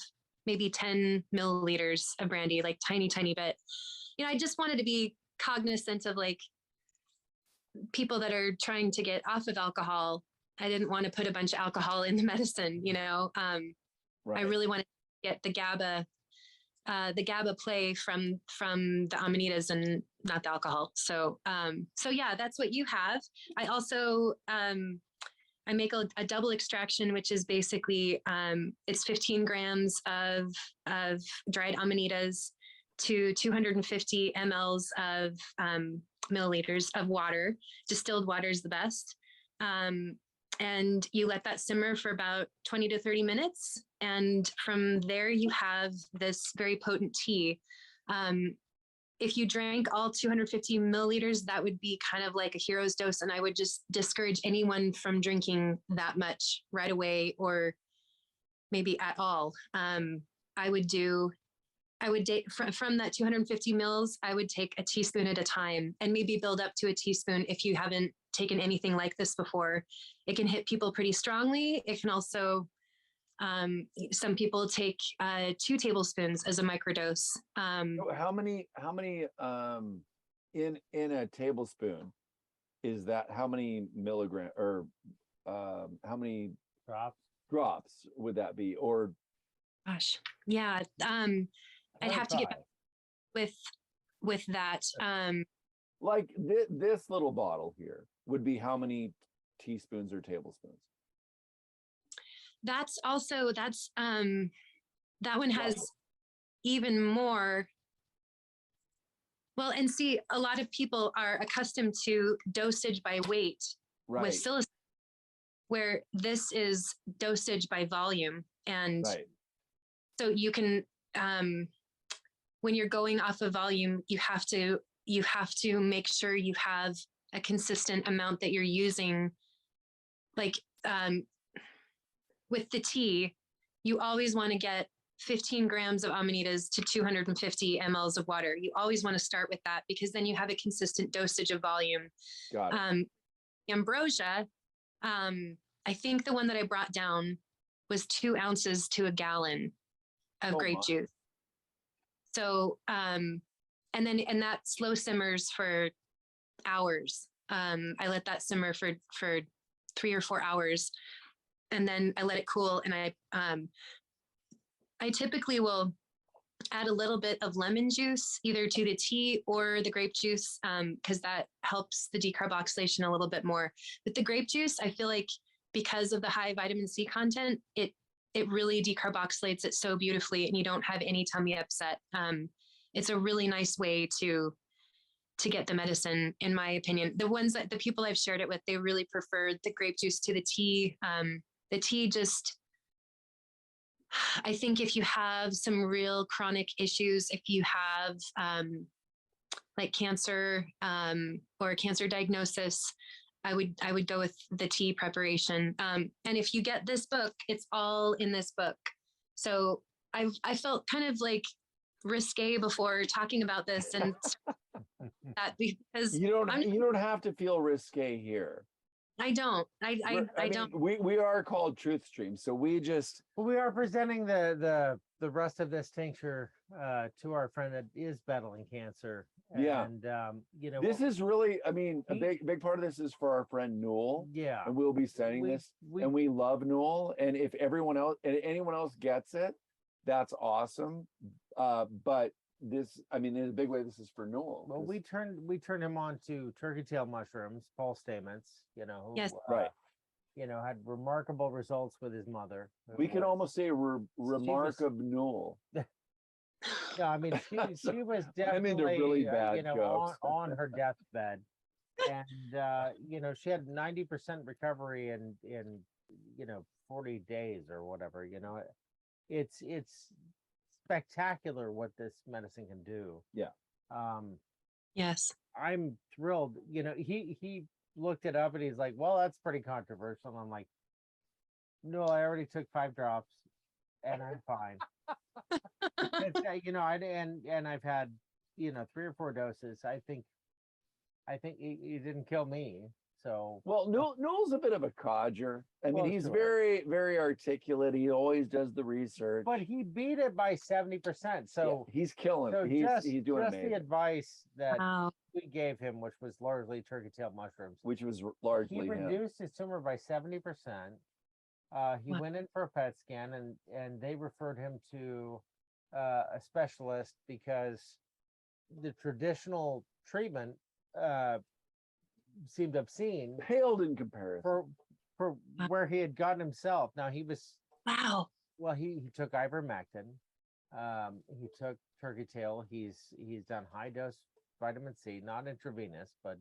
maybe 10 milliliters of brandy, like tiny bit. I just wanted to be cognizant of like people that are trying to get off of alcohol. I didn't want to put a bunch of alcohol in the medicine, Right. I really wanted to get the GABA play from the amanitas and not the alcohol. So yeah, that's what you have. I also, I make a double extraction, which is basically, it's 15 grams of dried amanitas to 250 mLs of milliliters of water. Distilled water is the best. And you let that simmer for about 20 to 30 minutes. And from there, you have this very potent tea. If you drank all 250 milliliters, that would be kind of like a hero's dose. And I would just discourage anyone from drinking that much right away or maybe at all. From that 250 mils, I would take a teaspoon at a time and maybe build up to a teaspoon if you haven't taken anything like this before. It can hit people pretty strongly. It can also, some people take 2 tablespoons as a microdose. How many in a tablespoon is that? How many milligram or how many drops would that be? Or gosh, yeah. I'd have to get back with that. Like this little bottle here would be how many teaspoons or tablespoons? That one has even more. Well, and see, a lot of people are accustomed to dosage by weight with psilocybin, where this is dosage by volume. And so you can, when you're going off of volume, you have to make sure you have a consistent amount that you're using. Like with the tea, you always want to get 15 grams of amanitas to 250 mLs of water. You always want to start with that because then you have a consistent dosage of volume. Got it. Ambrosia, I think the one that I brought down was 2 ounces to a gallon of grape juice. So, and that slow simmers for hours. I let that simmer for 3 or 4 hours, and then I let it cool. And I typically will add a little bit of lemon juice, either to the tea or the grape juice, because that helps the decarboxylation a little bit more. With the grape juice, I feel like because of the high vitamin C content, it really decarboxylates it so beautifully, and you don't have any tummy upset. It's a really nice way to get the medicine, in my opinion. The people I've shared it with, they really preferred the grape juice to the tea. The tea just, I think if you have some real chronic issues, if you have like cancer or a cancer diagnosis, I would go with the tea preparation. And if you get this book, it's all in this book. So I felt kind of like risque before talking about this, and that because You don't have to feel risque here. I don't. I don't. We are called Truth Stream, so we just We are presenting the rest of this tincture to our friend that is battling cancer. Yeah. And you know, this is really, I mean, a he- big part of this is for our friend Newell, yeah. and we'll be sending this, and we love Newell, and if anyone else gets it, that's awesome. But this, I mean, in a big way, this is for Newell. Well, we turned him on to turkey tail mushrooms, Paul Stamets, you know, who, Yes. Right. you know, had remarkable results with his mother. We could almost say remark of Newell. Yeah, I mean, she was I'm into definitely really bad you know, jokes. on her deathbed, and you know, she had 90% recovery in you know 40 days or whatever. You know, it's spectacular what this medicine can do. Yeah. Yes. I'm thrilled. You know, he looked it up and he's like, well, that's pretty controversial. And I'm like, no, I already took 5 drops and I'm fine. You know, and I've had, you know, 3 or 4 doses. I think it didn't kill me. So Well, Newell's a bit of a codger. I mean, Well, he's sure. very, very articulate. He always does the research. but he beat it by 70%. So Yeah, he's killing. so He's doing just amazing, the advice that Wow. we gave him, which was largely turkey tail mushrooms. which was He largely him. reduced his tumor by 70%. He Wow. went in for a PET scan and they referred him to a specialist because the traditional treatment seemed obscene Paled in comparison. for where he had gotten himself. Now he was Wow. well, he took ivermectin, he took turkey tail, he's done high dose vitamin C, not intravenous, but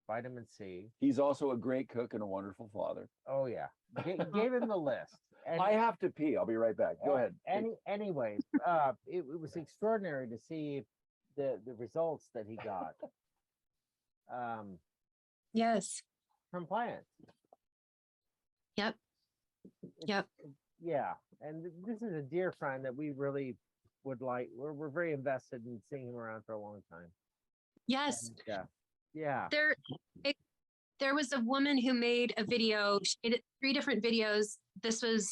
vitamin C. He's also a great cook and a wonderful father. Oh yeah, gave him the list. And I have to pee. I'll be right back. Go ahead. Anyways, it was extraordinary to see the results that he got Yes. from plants. Yep. Yep. Yeah, and this is a dear friend that we really would like. We're very invested in seeing him around for a long time. Yes. And, yeah. There was a woman who made a video. She did 3 different videos. This was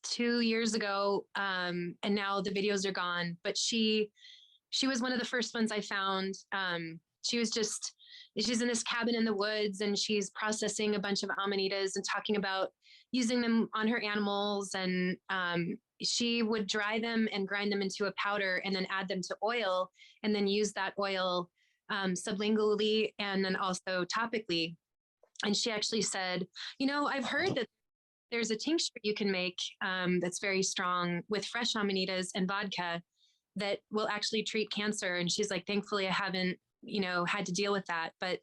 2 years ago, and now the videos are gone. But she was one of the first ones I found. She's in this cabin in the woods, and she's processing a bunch of amanitas and talking about using them on her animals. And she would dry them and grind them into a powder, and then add them to oil, and then use that oil sublingually and then also topically. And she actually said, you know, I've heard that there's a tincture you can make that's very strong with fresh amanitas and vodka that will actually treat cancer. And she's like, thankfully, I haven't, you know, had to deal with that. But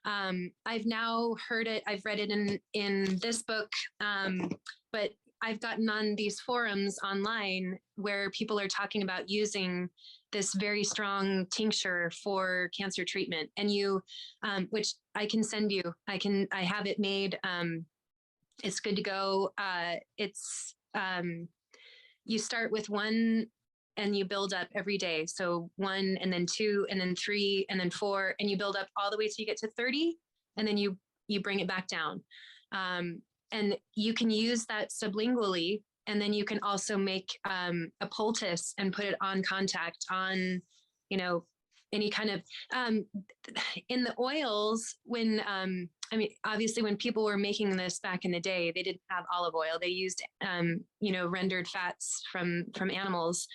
I've now heard it. I've read it in this book, but I've gotten on these forums online where people are talking about using this very strong tincture for cancer treatment. And you, which I can send you, I have it made. It's good to go. You start with 1 and you build up every day. So 1 and then 2 and then 3 and then 4, and you build up all the way till you get to 30. And then you bring it back down. And you can use that sublingually. And then you can also make a poultice and put it on contact on, you know, any kind of, in the oils when, I mean, obviously when people were making this back in the day, they didn't have olive oil. They used, you know, rendered fats from animals.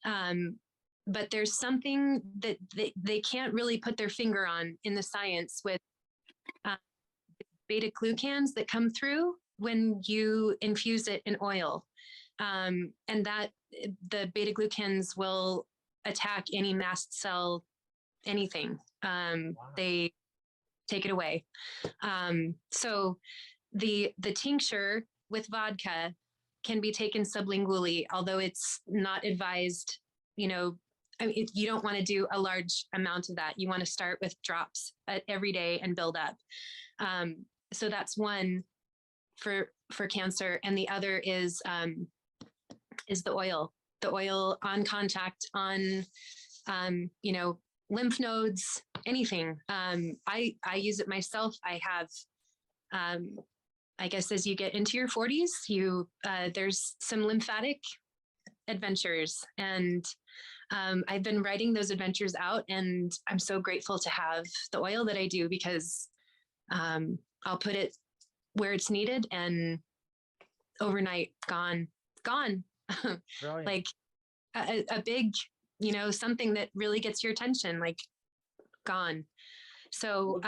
But there's something that they can't really put their finger on in the science with beta glucans that come through when you infuse it in oil. And that the beta glucans will attack any mast cell, anything. Wow. They take it away. So the tincture with vodka can be taken sublingually, although it's not advised. You know, I mean, you don't want to do a large amount of that. You want to start with drops every day and build up. So that's one for cancer, and the other is the oil on contact on you know, lymph nodes, anything. I use it myself. I have I guess as you get into your 40s, there's some lymphatic adventures, and I've been writing those adventures out, and I'm so grateful to have the oil that I do, because I'll put it where it's needed, and overnight gone. Like a big, you know, something that really gets your attention, like gone. So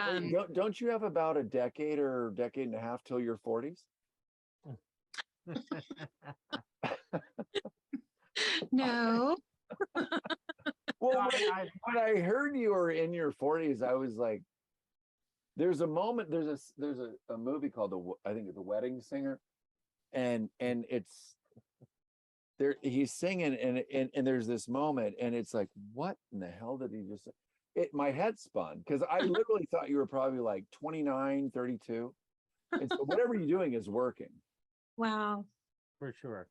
don't you have about a decade or decade and a half till your 40s? No. Well, when I heard you were in your 40s, I was like, there's a moment, there's a movie called I think The Wedding Singer, and it's there, he's singing, and there's this moment, and it's like, what in the hell did he just say? My head spun, because I literally thought you were probably like 29, 32. And so whatever you're doing is working. Wow. For sure.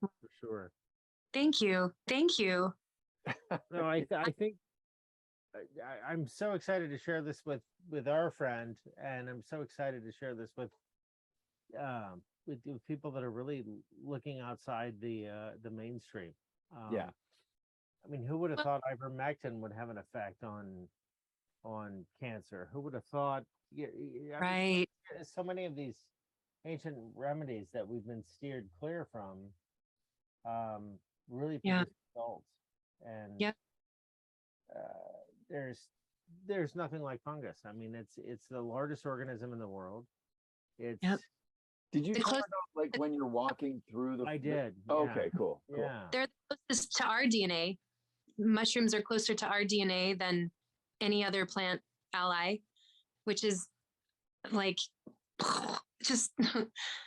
Thank you. No, I think I'm so excited to share this with our friend, and I'm so excited to share this with people that are really looking outside the mainstream. Yeah. I mean, who would have thought ivermectin would have an effect on cancer? Who would have thought? Right. So many of these ancient remedies that we've been steered clear from really produce results. And there's nothing like fungus. I mean, it's the largest organism in the world. It's Did you find out, like, when you're walking through I did. Okay, cool. Yeah. They're the closest to our DNA. Mushrooms are closer to our DNA than any other plant ally, which is like just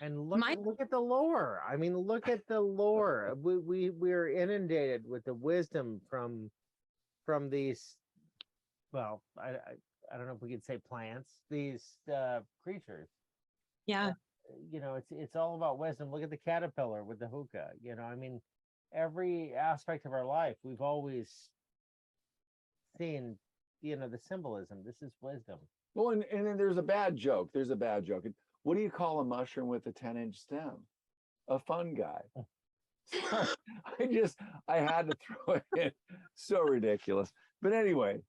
and look at the lore. I mean, look at the lore. We're inundated with the wisdom from these, well, I don't know if we could say plants, these creatures. Yeah. You know, it's all about wisdom. Look at the caterpillar with the hookah. You know, I mean, every aspect of our life, we've always seen, you know, the symbolism. This is wisdom. Well, and then there's a bad joke. What do you call a mushroom with a 10-inch stem? A fungi. I had to throw it in. So ridiculous. But anyway,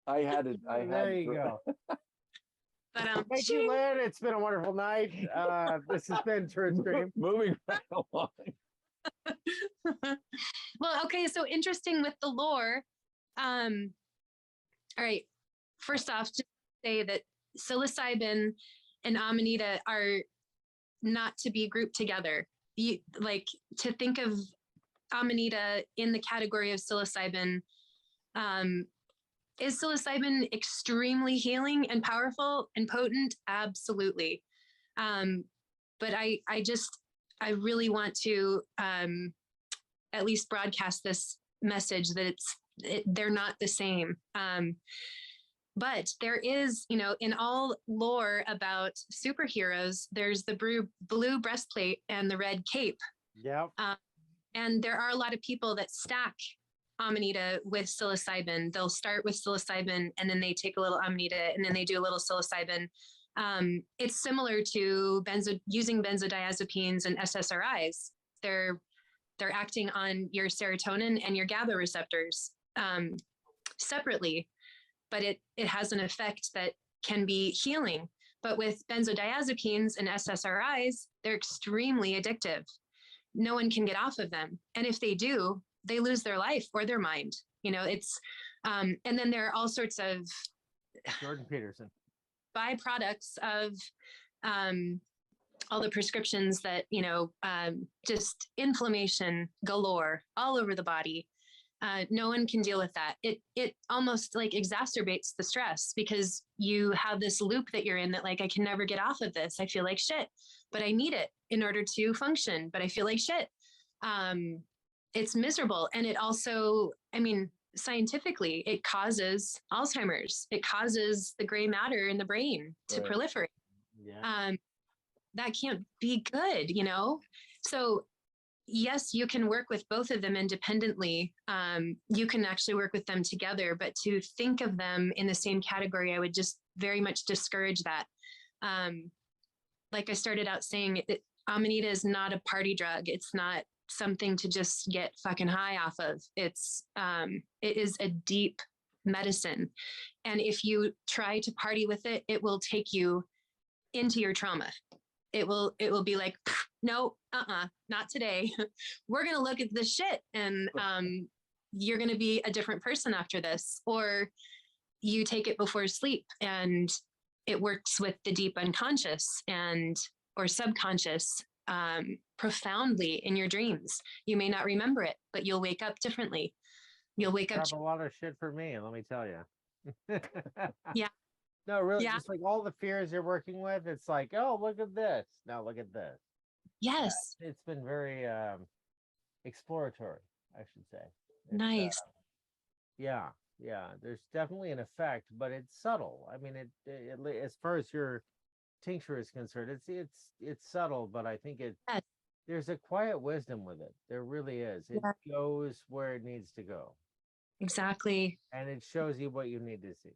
There you go. But thank you, Lynn. It's been a wonderful night. This has been Truth Stream. Moving right along. Well, okay, so interesting with the lore. All right. First off, just say that psilocybin and Amanita are not to be grouped together. You like to think of Amanita in the category of psilocybin. Is psilocybin extremely healing and powerful and potent? Absolutely. But I really want to at least broadcast this message that they're not the same. But there is, you know, in all lore about superheroes, there's the blue breastplate and the red cape. Yeah. And there are a lot of people that stack Amanita with psilocybin. They'll start with psilocybin, and then they take a little Amanita, and then they do a little psilocybin. It's similar to using benzodiazepines and SSRIs. They're acting on your serotonin and your GABA receptors separately, but it has an effect that can be healing. But with benzodiazepines and SSRIs, they're extremely addictive. No one can get off of them. And if they do, they lose their life or their mind. You know, it's, and then there are all sorts of Jordan Peterson byproducts of all the prescriptions that, you know, just inflammation galore all over the body. No one can deal with that. It almost like exacerbates the stress, because you have this loop that you're in that, like, I can never get off of this. I feel like shit, but I need it in order to function, but I feel like shit. it's miserable. And it also, I mean, scientifically, it causes Alzheimer's. It causes the gray matter in the brain to proliferate. Yeah. That can't be good, you know? So yes, you can work with both of them independently. You can actually work with them together, but to think of them in the same category, I would just very much discourage that. Like I started out saying, Amanita is not a party drug. It's not something to just get fucking high off of. It is a deep medicine. And if you try to party with it, it will take you into your trauma. It will be like, no, not today. We're going to look at this shit and you're going to be a different person after this. Or you take it before sleep and it works with the deep unconscious or subconscious profoundly in your dreams. You may not remember it, but you'll wake up differently. You'll wake up. A lot of shit for me, let me tell you. Yeah. No, really, just like all the fears you're working with, it's like, oh, look at this. Now look at this. Yes. Yeah, it's been very exploratory, I should say. Nice. Yeah. There's definitely an effect, but it's subtle. I mean, it as far as your tincture is concerned, it's subtle, but I think there's a quiet wisdom with it. There really is. It goes where it needs to go. Exactly. And it shows you what you need to see.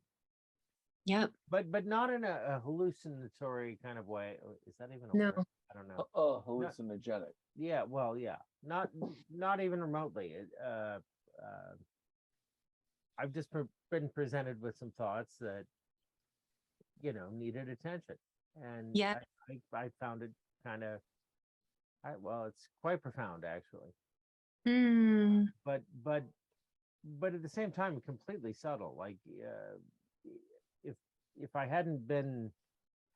Yep. But not in a hallucinatory kind of way. Is that even a word? I don't know. Hallucinogenic. Yeah, well, yeah. Not even remotely. I've just been presented with some thoughts that, needed attention. And I found it kind of, it's quite profound, actually. But at the same time, completely subtle. Like, if I hadn't been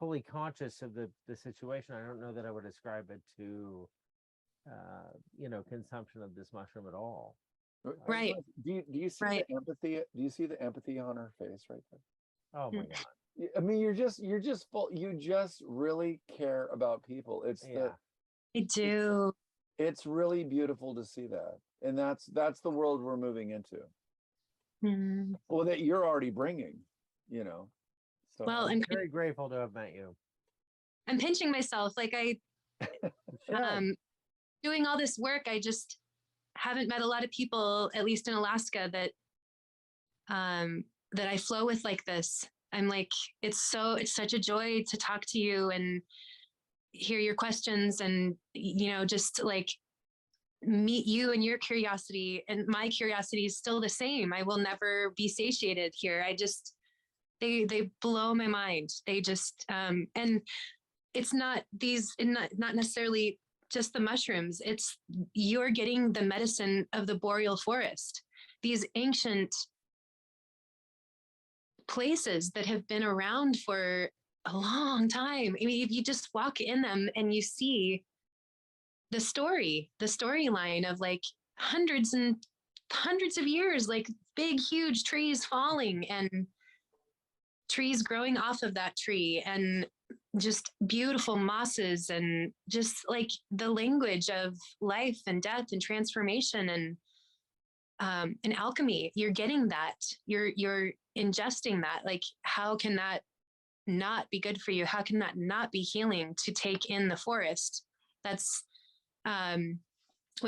fully conscious of the situation, I don't know that I would ascribe it to, consumption of this mushroom at all. Right. Do you see the empathy? Do you see the empathy on her face right there? Oh my God. I mean, you're just full. You just really care about people. I do. It's really beautiful to see that, and that's the world we're moving into. Well, that you're already bringing, So well, I'm very grateful to have met you. I'm pinching myself. Like doing all this work, I just haven't met a lot of people, at least in Alaska, that I flow with like this. I'm like, it's such a joy to talk to you and hear your questions and, just like meet you and your curiosity. And my curiosity is still the same. I will never be satiated here. They blow my mind. They just, and it's not not necessarily just the mushrooms. It's you're getting the medicine of the boreal forest. These ancient places that have been around for a long time. I mean, if you just walk in them and you see the storyline of like hundreds and hundreds of years, like big, huge trees falling and trees growing off of that tree and just beautiful mosses and just like the language of life and death and transformation and alchemy. You're getting that. You're ingesting that. Like, how can that not be good for you? How can that not be healing to take in the forest? That's when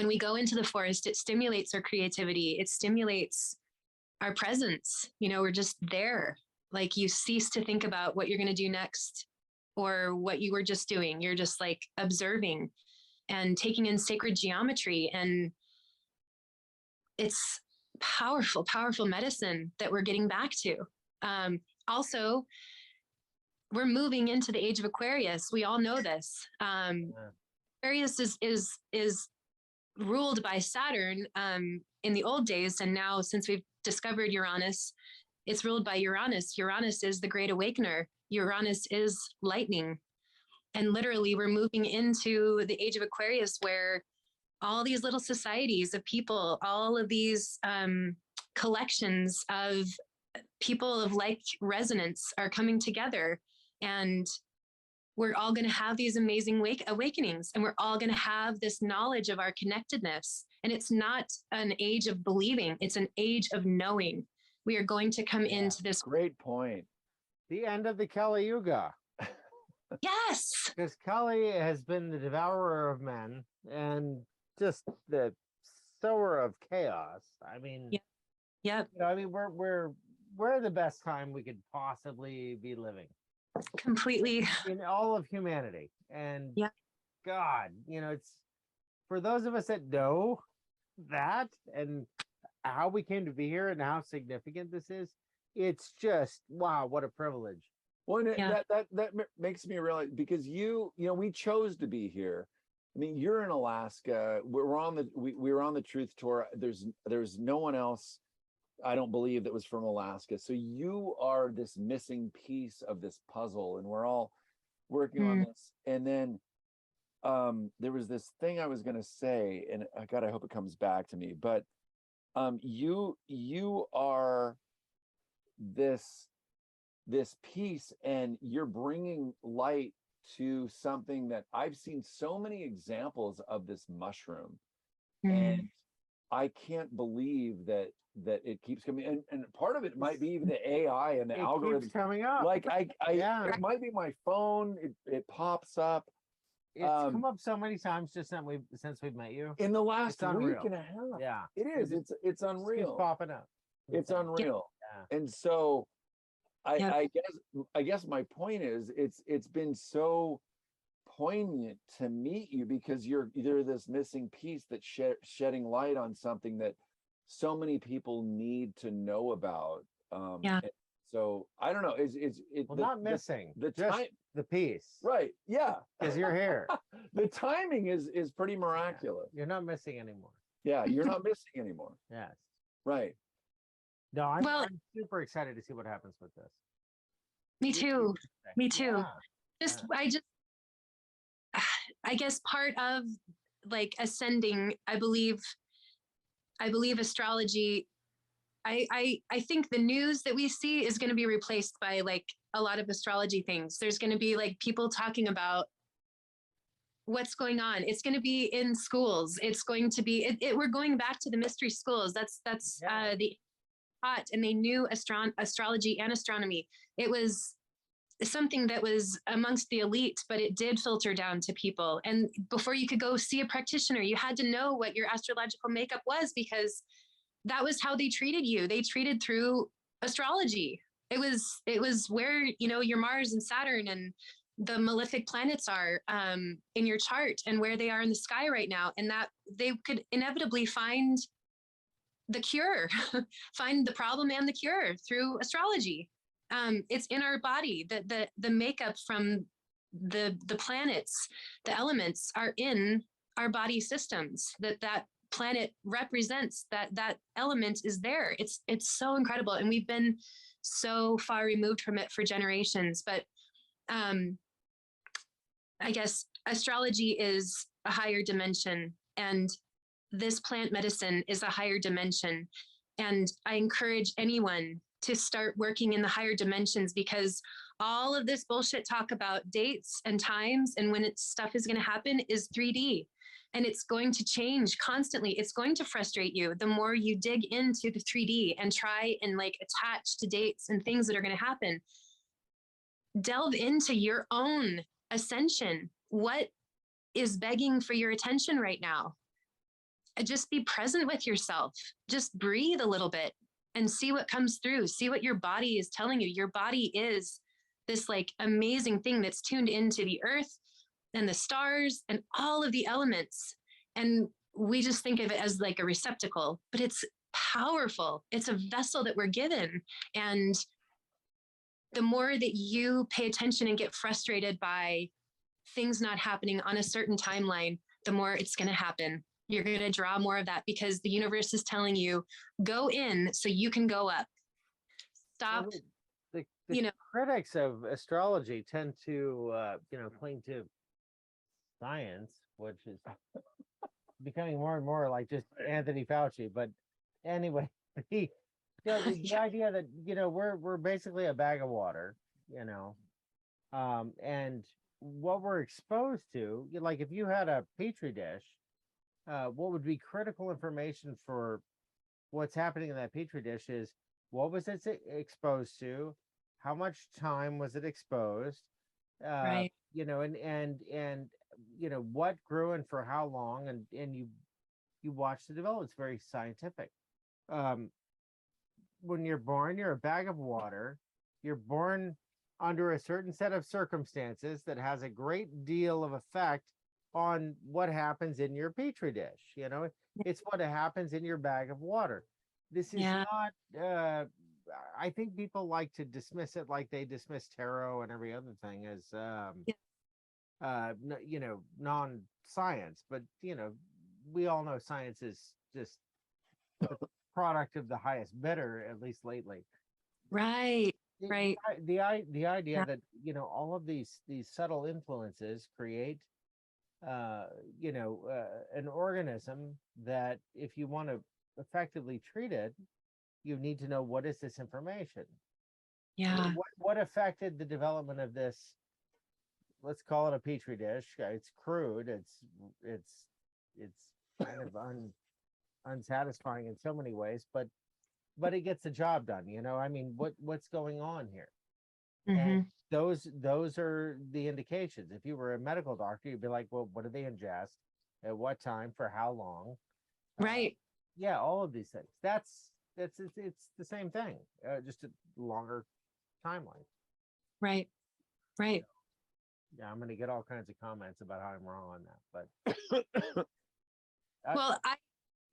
we go into the forest, it stimulates our creativity. It stimulates our presence. We're just there. Like, you cease to think about what you're going to do next or what you were just doing. You're just like observing and taking in sacred geometry. And it's powerful, powerful medicine that we're getting back to. Also, we're moving into the age of Aquarius. We all know this. Aquarius is ruled by Saturn in the old days. And now, since we've discovered Uranus, it's ruled by Uranus. Uranus is the great awakener. Uranus is lightning. And literally, we're moving into the age of Aquarius, where all these little societies of people, all of these collections of people of like resonance are coming together. And we're all going to have these amazing awakenings, and we're all going to have this knowledge of our connectedness. And it's not an age of believing, it's an age of knowing. We are going to come into this. Great point. The end of the Kali Yuga. Yes. Because Kali has been the devourer of men and just the sower of chaos. I mean, Yeah. you know, I mean, we're the best time we could possibly be living. Completely. In all of humanity. And yeah. God, you know, it's for those of us that know that and how we came to be here and how significant this is, it's just wow, what a privilege. Well, that makes me realize, because you know, we chose to be here. I mean, you're in Alaska. We were on the Truth Tour. There's no one else, I don't believe, that was from Alaska. So you are this missing piece of this puzzle, and we're all working on this. And then there was this thing I was going to say, and God, I hope it comes back to me. But you are this piece, and you're bringing light to something that I've seen so many examples of, this mushroom. And I can't believe that it keeps coming, and part of it might be even the AI and the algorithm keeps coming up. Like it might be my phone. It pops up. It's come up so many times just since we've met you. In the last week and a half. Yeah, it is. It's unreal. It's popping up. It's unreal. Yeah. And so I guess my point is, it's been so poignant to meet you, because you're this missing piece that's shedding light on something that so many people need to know about. So I don't know. Not missing the time, the piece, right? Yeah, because you're here. The timing is pretty miraculous. You're not missing anymore. Yeah, you're not missing anymore. Yes. Right. No, I'm super excited to see what happens with this. Me too. Me too. Yeah. I guess part of like ascending, I believe astrology. I think the news that we see is going to be replaced by like a lot of astrology things. There's going to be like people talking about what's going on. It's going to be in schools. It's going to be we're going back to the mystery schools. That's the taught, and they knew astrology and astronomy. It was something that was amongst the elite, but it did filter down to people. And before you could go see a practitioner, you had to know what your astrological makeup was, because that was how they treated you. They treated through astrology. It was where, you know, your Mars and Saturn and the malefic planets are in your chart, and where they are in the sky right now, and that they could inevitably find the cure, find the problem and the cure through astrology. It's in our body, that the makeup from the planets, the elements are in our body systems, that planet represents, that element is there. It's so incredible. And we've been so far removed from it for generations. But I guess astrology is a higher dimension, and this plant medicine is a higher dimension. And I encourage anyone to start working in the higher dimensions, because all of this bullshit talk about dates and times and when stuff is going to happen is 3D, and it's going to change constantly. It's going to frustrate you the more you dig into the 3D and try and like attach to dates and things that are going to happen. Delve into your own ascension. What is begging for your attention right now? Just be present with yourself. Just breathe a little bit and see what comes through. See what your body is telling you. Your body is this like amazing thing that's tuned into the earth and the stars and all of the elements. And we just think of it as like a receptacle, but it's powerful. It's a vessel that we're given. And the more that you pay attention and get frustrated by things not happening on a certain timeline, the more it's going to happen. You're going to draw more of that, because the universe is telling you, go in so you can go up. Stop. The critics of astrology tend to, cling to science, which is becoming more and more like just Anthony Fauci. But anyway, the idea that, we're basically a bag of water, And what we're exposed to, like if you had a petri dish, what would be critical information for what's happening in that petri dish is what was it exposed to, how much time was it exposed, Right. and what grew and for how long, and you watch the development. It's very scientific. Um, when you're born, you're a bag of water. You're born under a certain set of circumstances that has a great deal of effect on what happens in your petri dish. It's what happens in your bag of water. This is Yeah. not, I think people like to dismiss it like they dismiss tarot and every other thing as, non-science, but, we all know science is just the product of the highest bidder, at least lately. Right. The, Right. the idea Yeah. that, all of these subtle influences create, an organism that if you want to effectively treat it, you need to know what is this information. Yeah. What affected the development of this? Let's call it a petri dish. It's crude. It's kind of unsatisfying in so many ways, but it gets the job done. I mean, what's going on here? And those are the indications. If you were a medical doctor, you'd be like, well, what do they ingest? At what time? For how long? Right. Yeah, all of these things. It's the same thing, just a longer timeline. Right. Right. Yeah, I'm going to get all kinds of comments about how I'm wrong on that, but Well,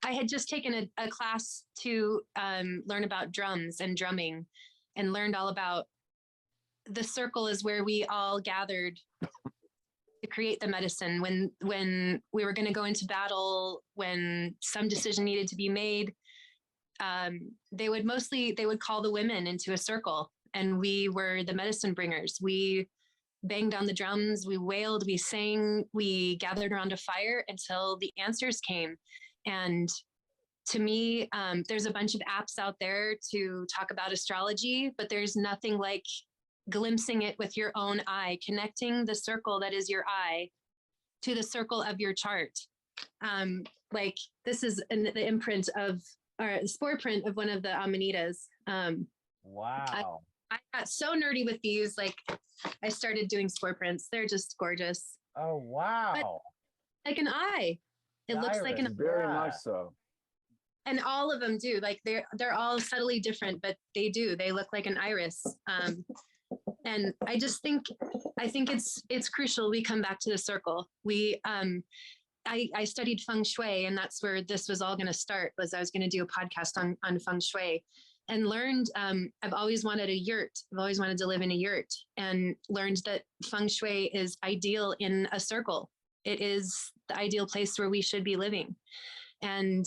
I had just taken a class to learn about drums and drumming, and learned all about the circle is where we all gathered to create the medicine when we were going to go into battle, when some decision needed to be made. They would call the women into a circle, and we were the medicine bringers. We banged on the drums, we wailed, we sang, we gathered around a fire until the answers came. And to me, there's a bunch of apps out there to talk about astrology, but there's nothing like glimpsing it with your own eye, connecting the circle that is your eye to the circle of your chart. Like this is the imprint of, or spore print of one of the Amanitas. wow. I got so nerdy with these. Like I started doing spore prints. They're just gorgeous. Oh, wow. But like an eye. It looks like an Very much so. And all of them do. Like they're all subtly different, but they do. They look like an iris. And I think it's crucial we come back to the circle. I studied feng shui, and that's where this was all going to start. Was I was going to do a podcast on feng shui, and learned I've always wanted a yurt. I've always wanted to live in a yurt, and learned that feng shui is ideal in a circle. It is the ideal place where we should be living. And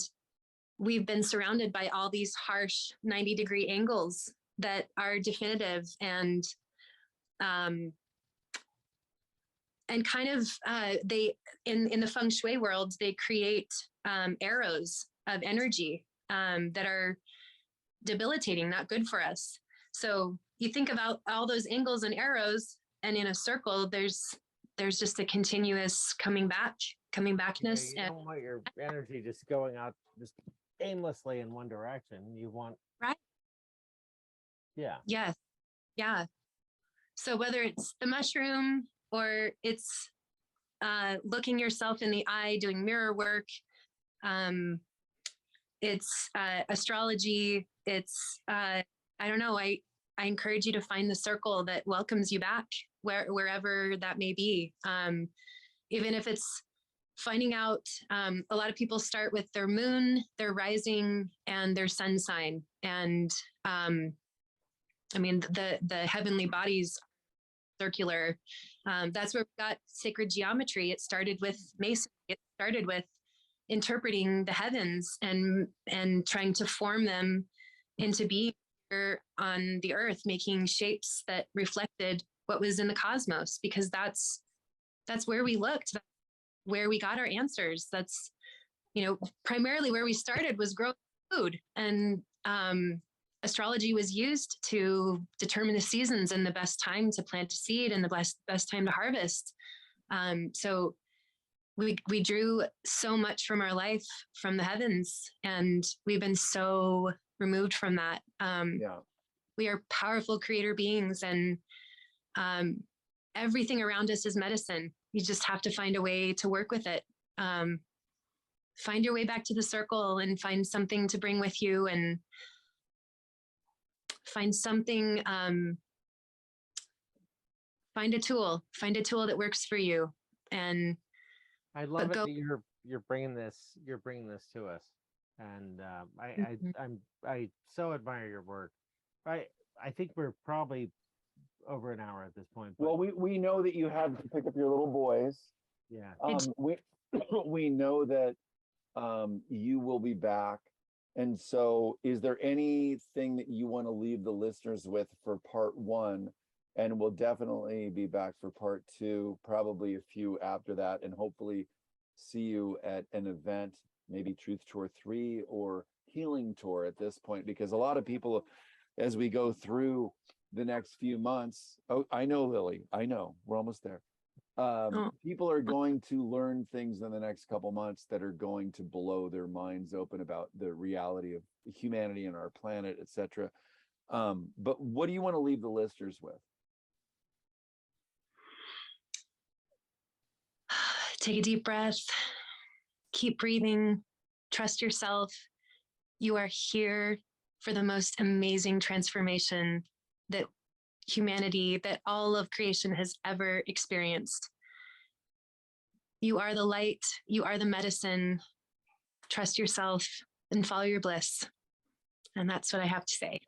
we've been surrounded by all these harsh 90-degree angles that are definitive and kind of they in the feng shui world, they create arrows of energy that are debilitating, not good for us. So you think about all those angles and arrows, and in a circle, there's just a continuous coming backness. You don't want your energy just going out just aimlessly in one direction. You want, right. Yeah. Yes. Yeah. So whether it's the mushroom or it's looking yourself in the eye, doing mirror work, it's astrology, it's I don't know. I encourage you to find the circle that welcomes you back, wherever that may be. Even if it's finding out, a lot of people start with their moon, their rising, and their sun sign. And I mean, the heavenly bodies circular. That's where we got sacred geometry. It started with masonry. It started with interpreting the heavens and trying to form them into being here on the earth, making shapes that reflected what was in the cosmos, because that's where we looked, that's where we got our answers. That's, primarily where we started was growing food. And astrology was used to determine the seasons and the best time to plant a seed and the best time to harvest. So we drew so much from our life from the heavens, and we've been so removed from that. We are powerful creator beings, and everything around us is medicine. You just have to find a way to work with it. Find your way back to the circle and find something to bring with you, and find something, find a tool that works for you. And I love it that you're bringing this to us, and I so admire your work. I think we're probably over an hour at this point. Well, we know that you have to pick up your little boys. Yeah. We know that you will be back. And so is there anything that you want to leave the listeners with for part 1? And we'll definitely be back for part 2, probably a few after that, and hopefully see you at an event, maybe Truth Tour 3 or Healing Tour at this point, because a lot of people, as we go through the next few months, I know, Lily, I know, we're almost there. People are going to learn things in the next couple months that are going to blow their minds open about the reality of humanity and our planet, etc. But what do you want to leave the listeners with? Take a deep breath, keep breathing, trust yourself. You are here for the most amazing transformation that humanity, that all of creation has ever experienced. You are the light, you are the medicine. Trust yourself and follow your bliss. And that's what I have to say.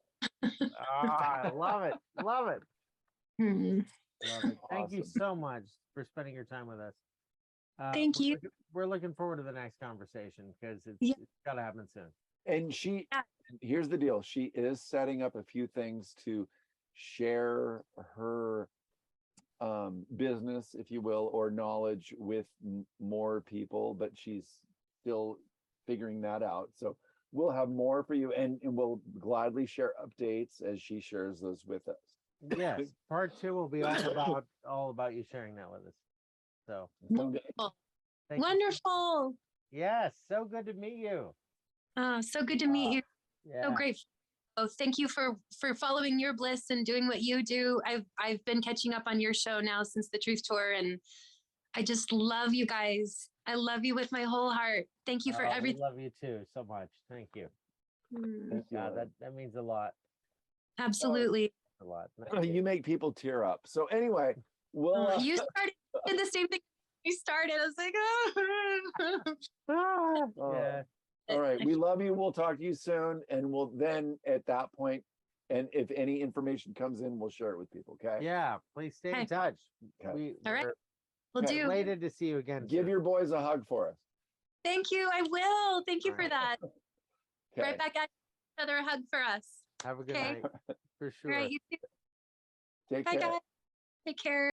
I love it. Love it. Hmm. Love it. Thank you so much for spending your time with us. Thank you. We're looking forward to the next conversation, because it's got to happen soon. And here's the deal. She is setting up a few things to share her business, if you will, or knowledge with more people, but she's still figuring that out. So we'll have more for you, and we'll gladly share updates as she shares those with us. Yes, part 2 will be all about you sharing that with us. So wonderful. Wonderful. Yes, so good to meet you. So good to meet you. Yeah. So grateful. Oh, thank you for following your bliss and doing what you do. I've been catching up on your show now since the Truth Tour, and I just love you guys. I love you with my whole heart. Thank you for everything. We love you too so much. Thank you. Thank you. That means a lot. Absolutely. A lot. You make people tear up. So anyway, we'll you did the same thing we started. I was like, yeah. All right, we love you. We'll talk to you soon, and we'll then at that point, and if any information comes in, we'll share it with people. Okay? Yeah, please stay in touch. Okay. All right, we'll do. Excited to see you again. Give your boys a hug for us. Thank you. I will. Thank you for that. Okay. Right back at each other. A hug for us. Have a good night. For sure. All right, you too. Take Bye, care. guys. Take care.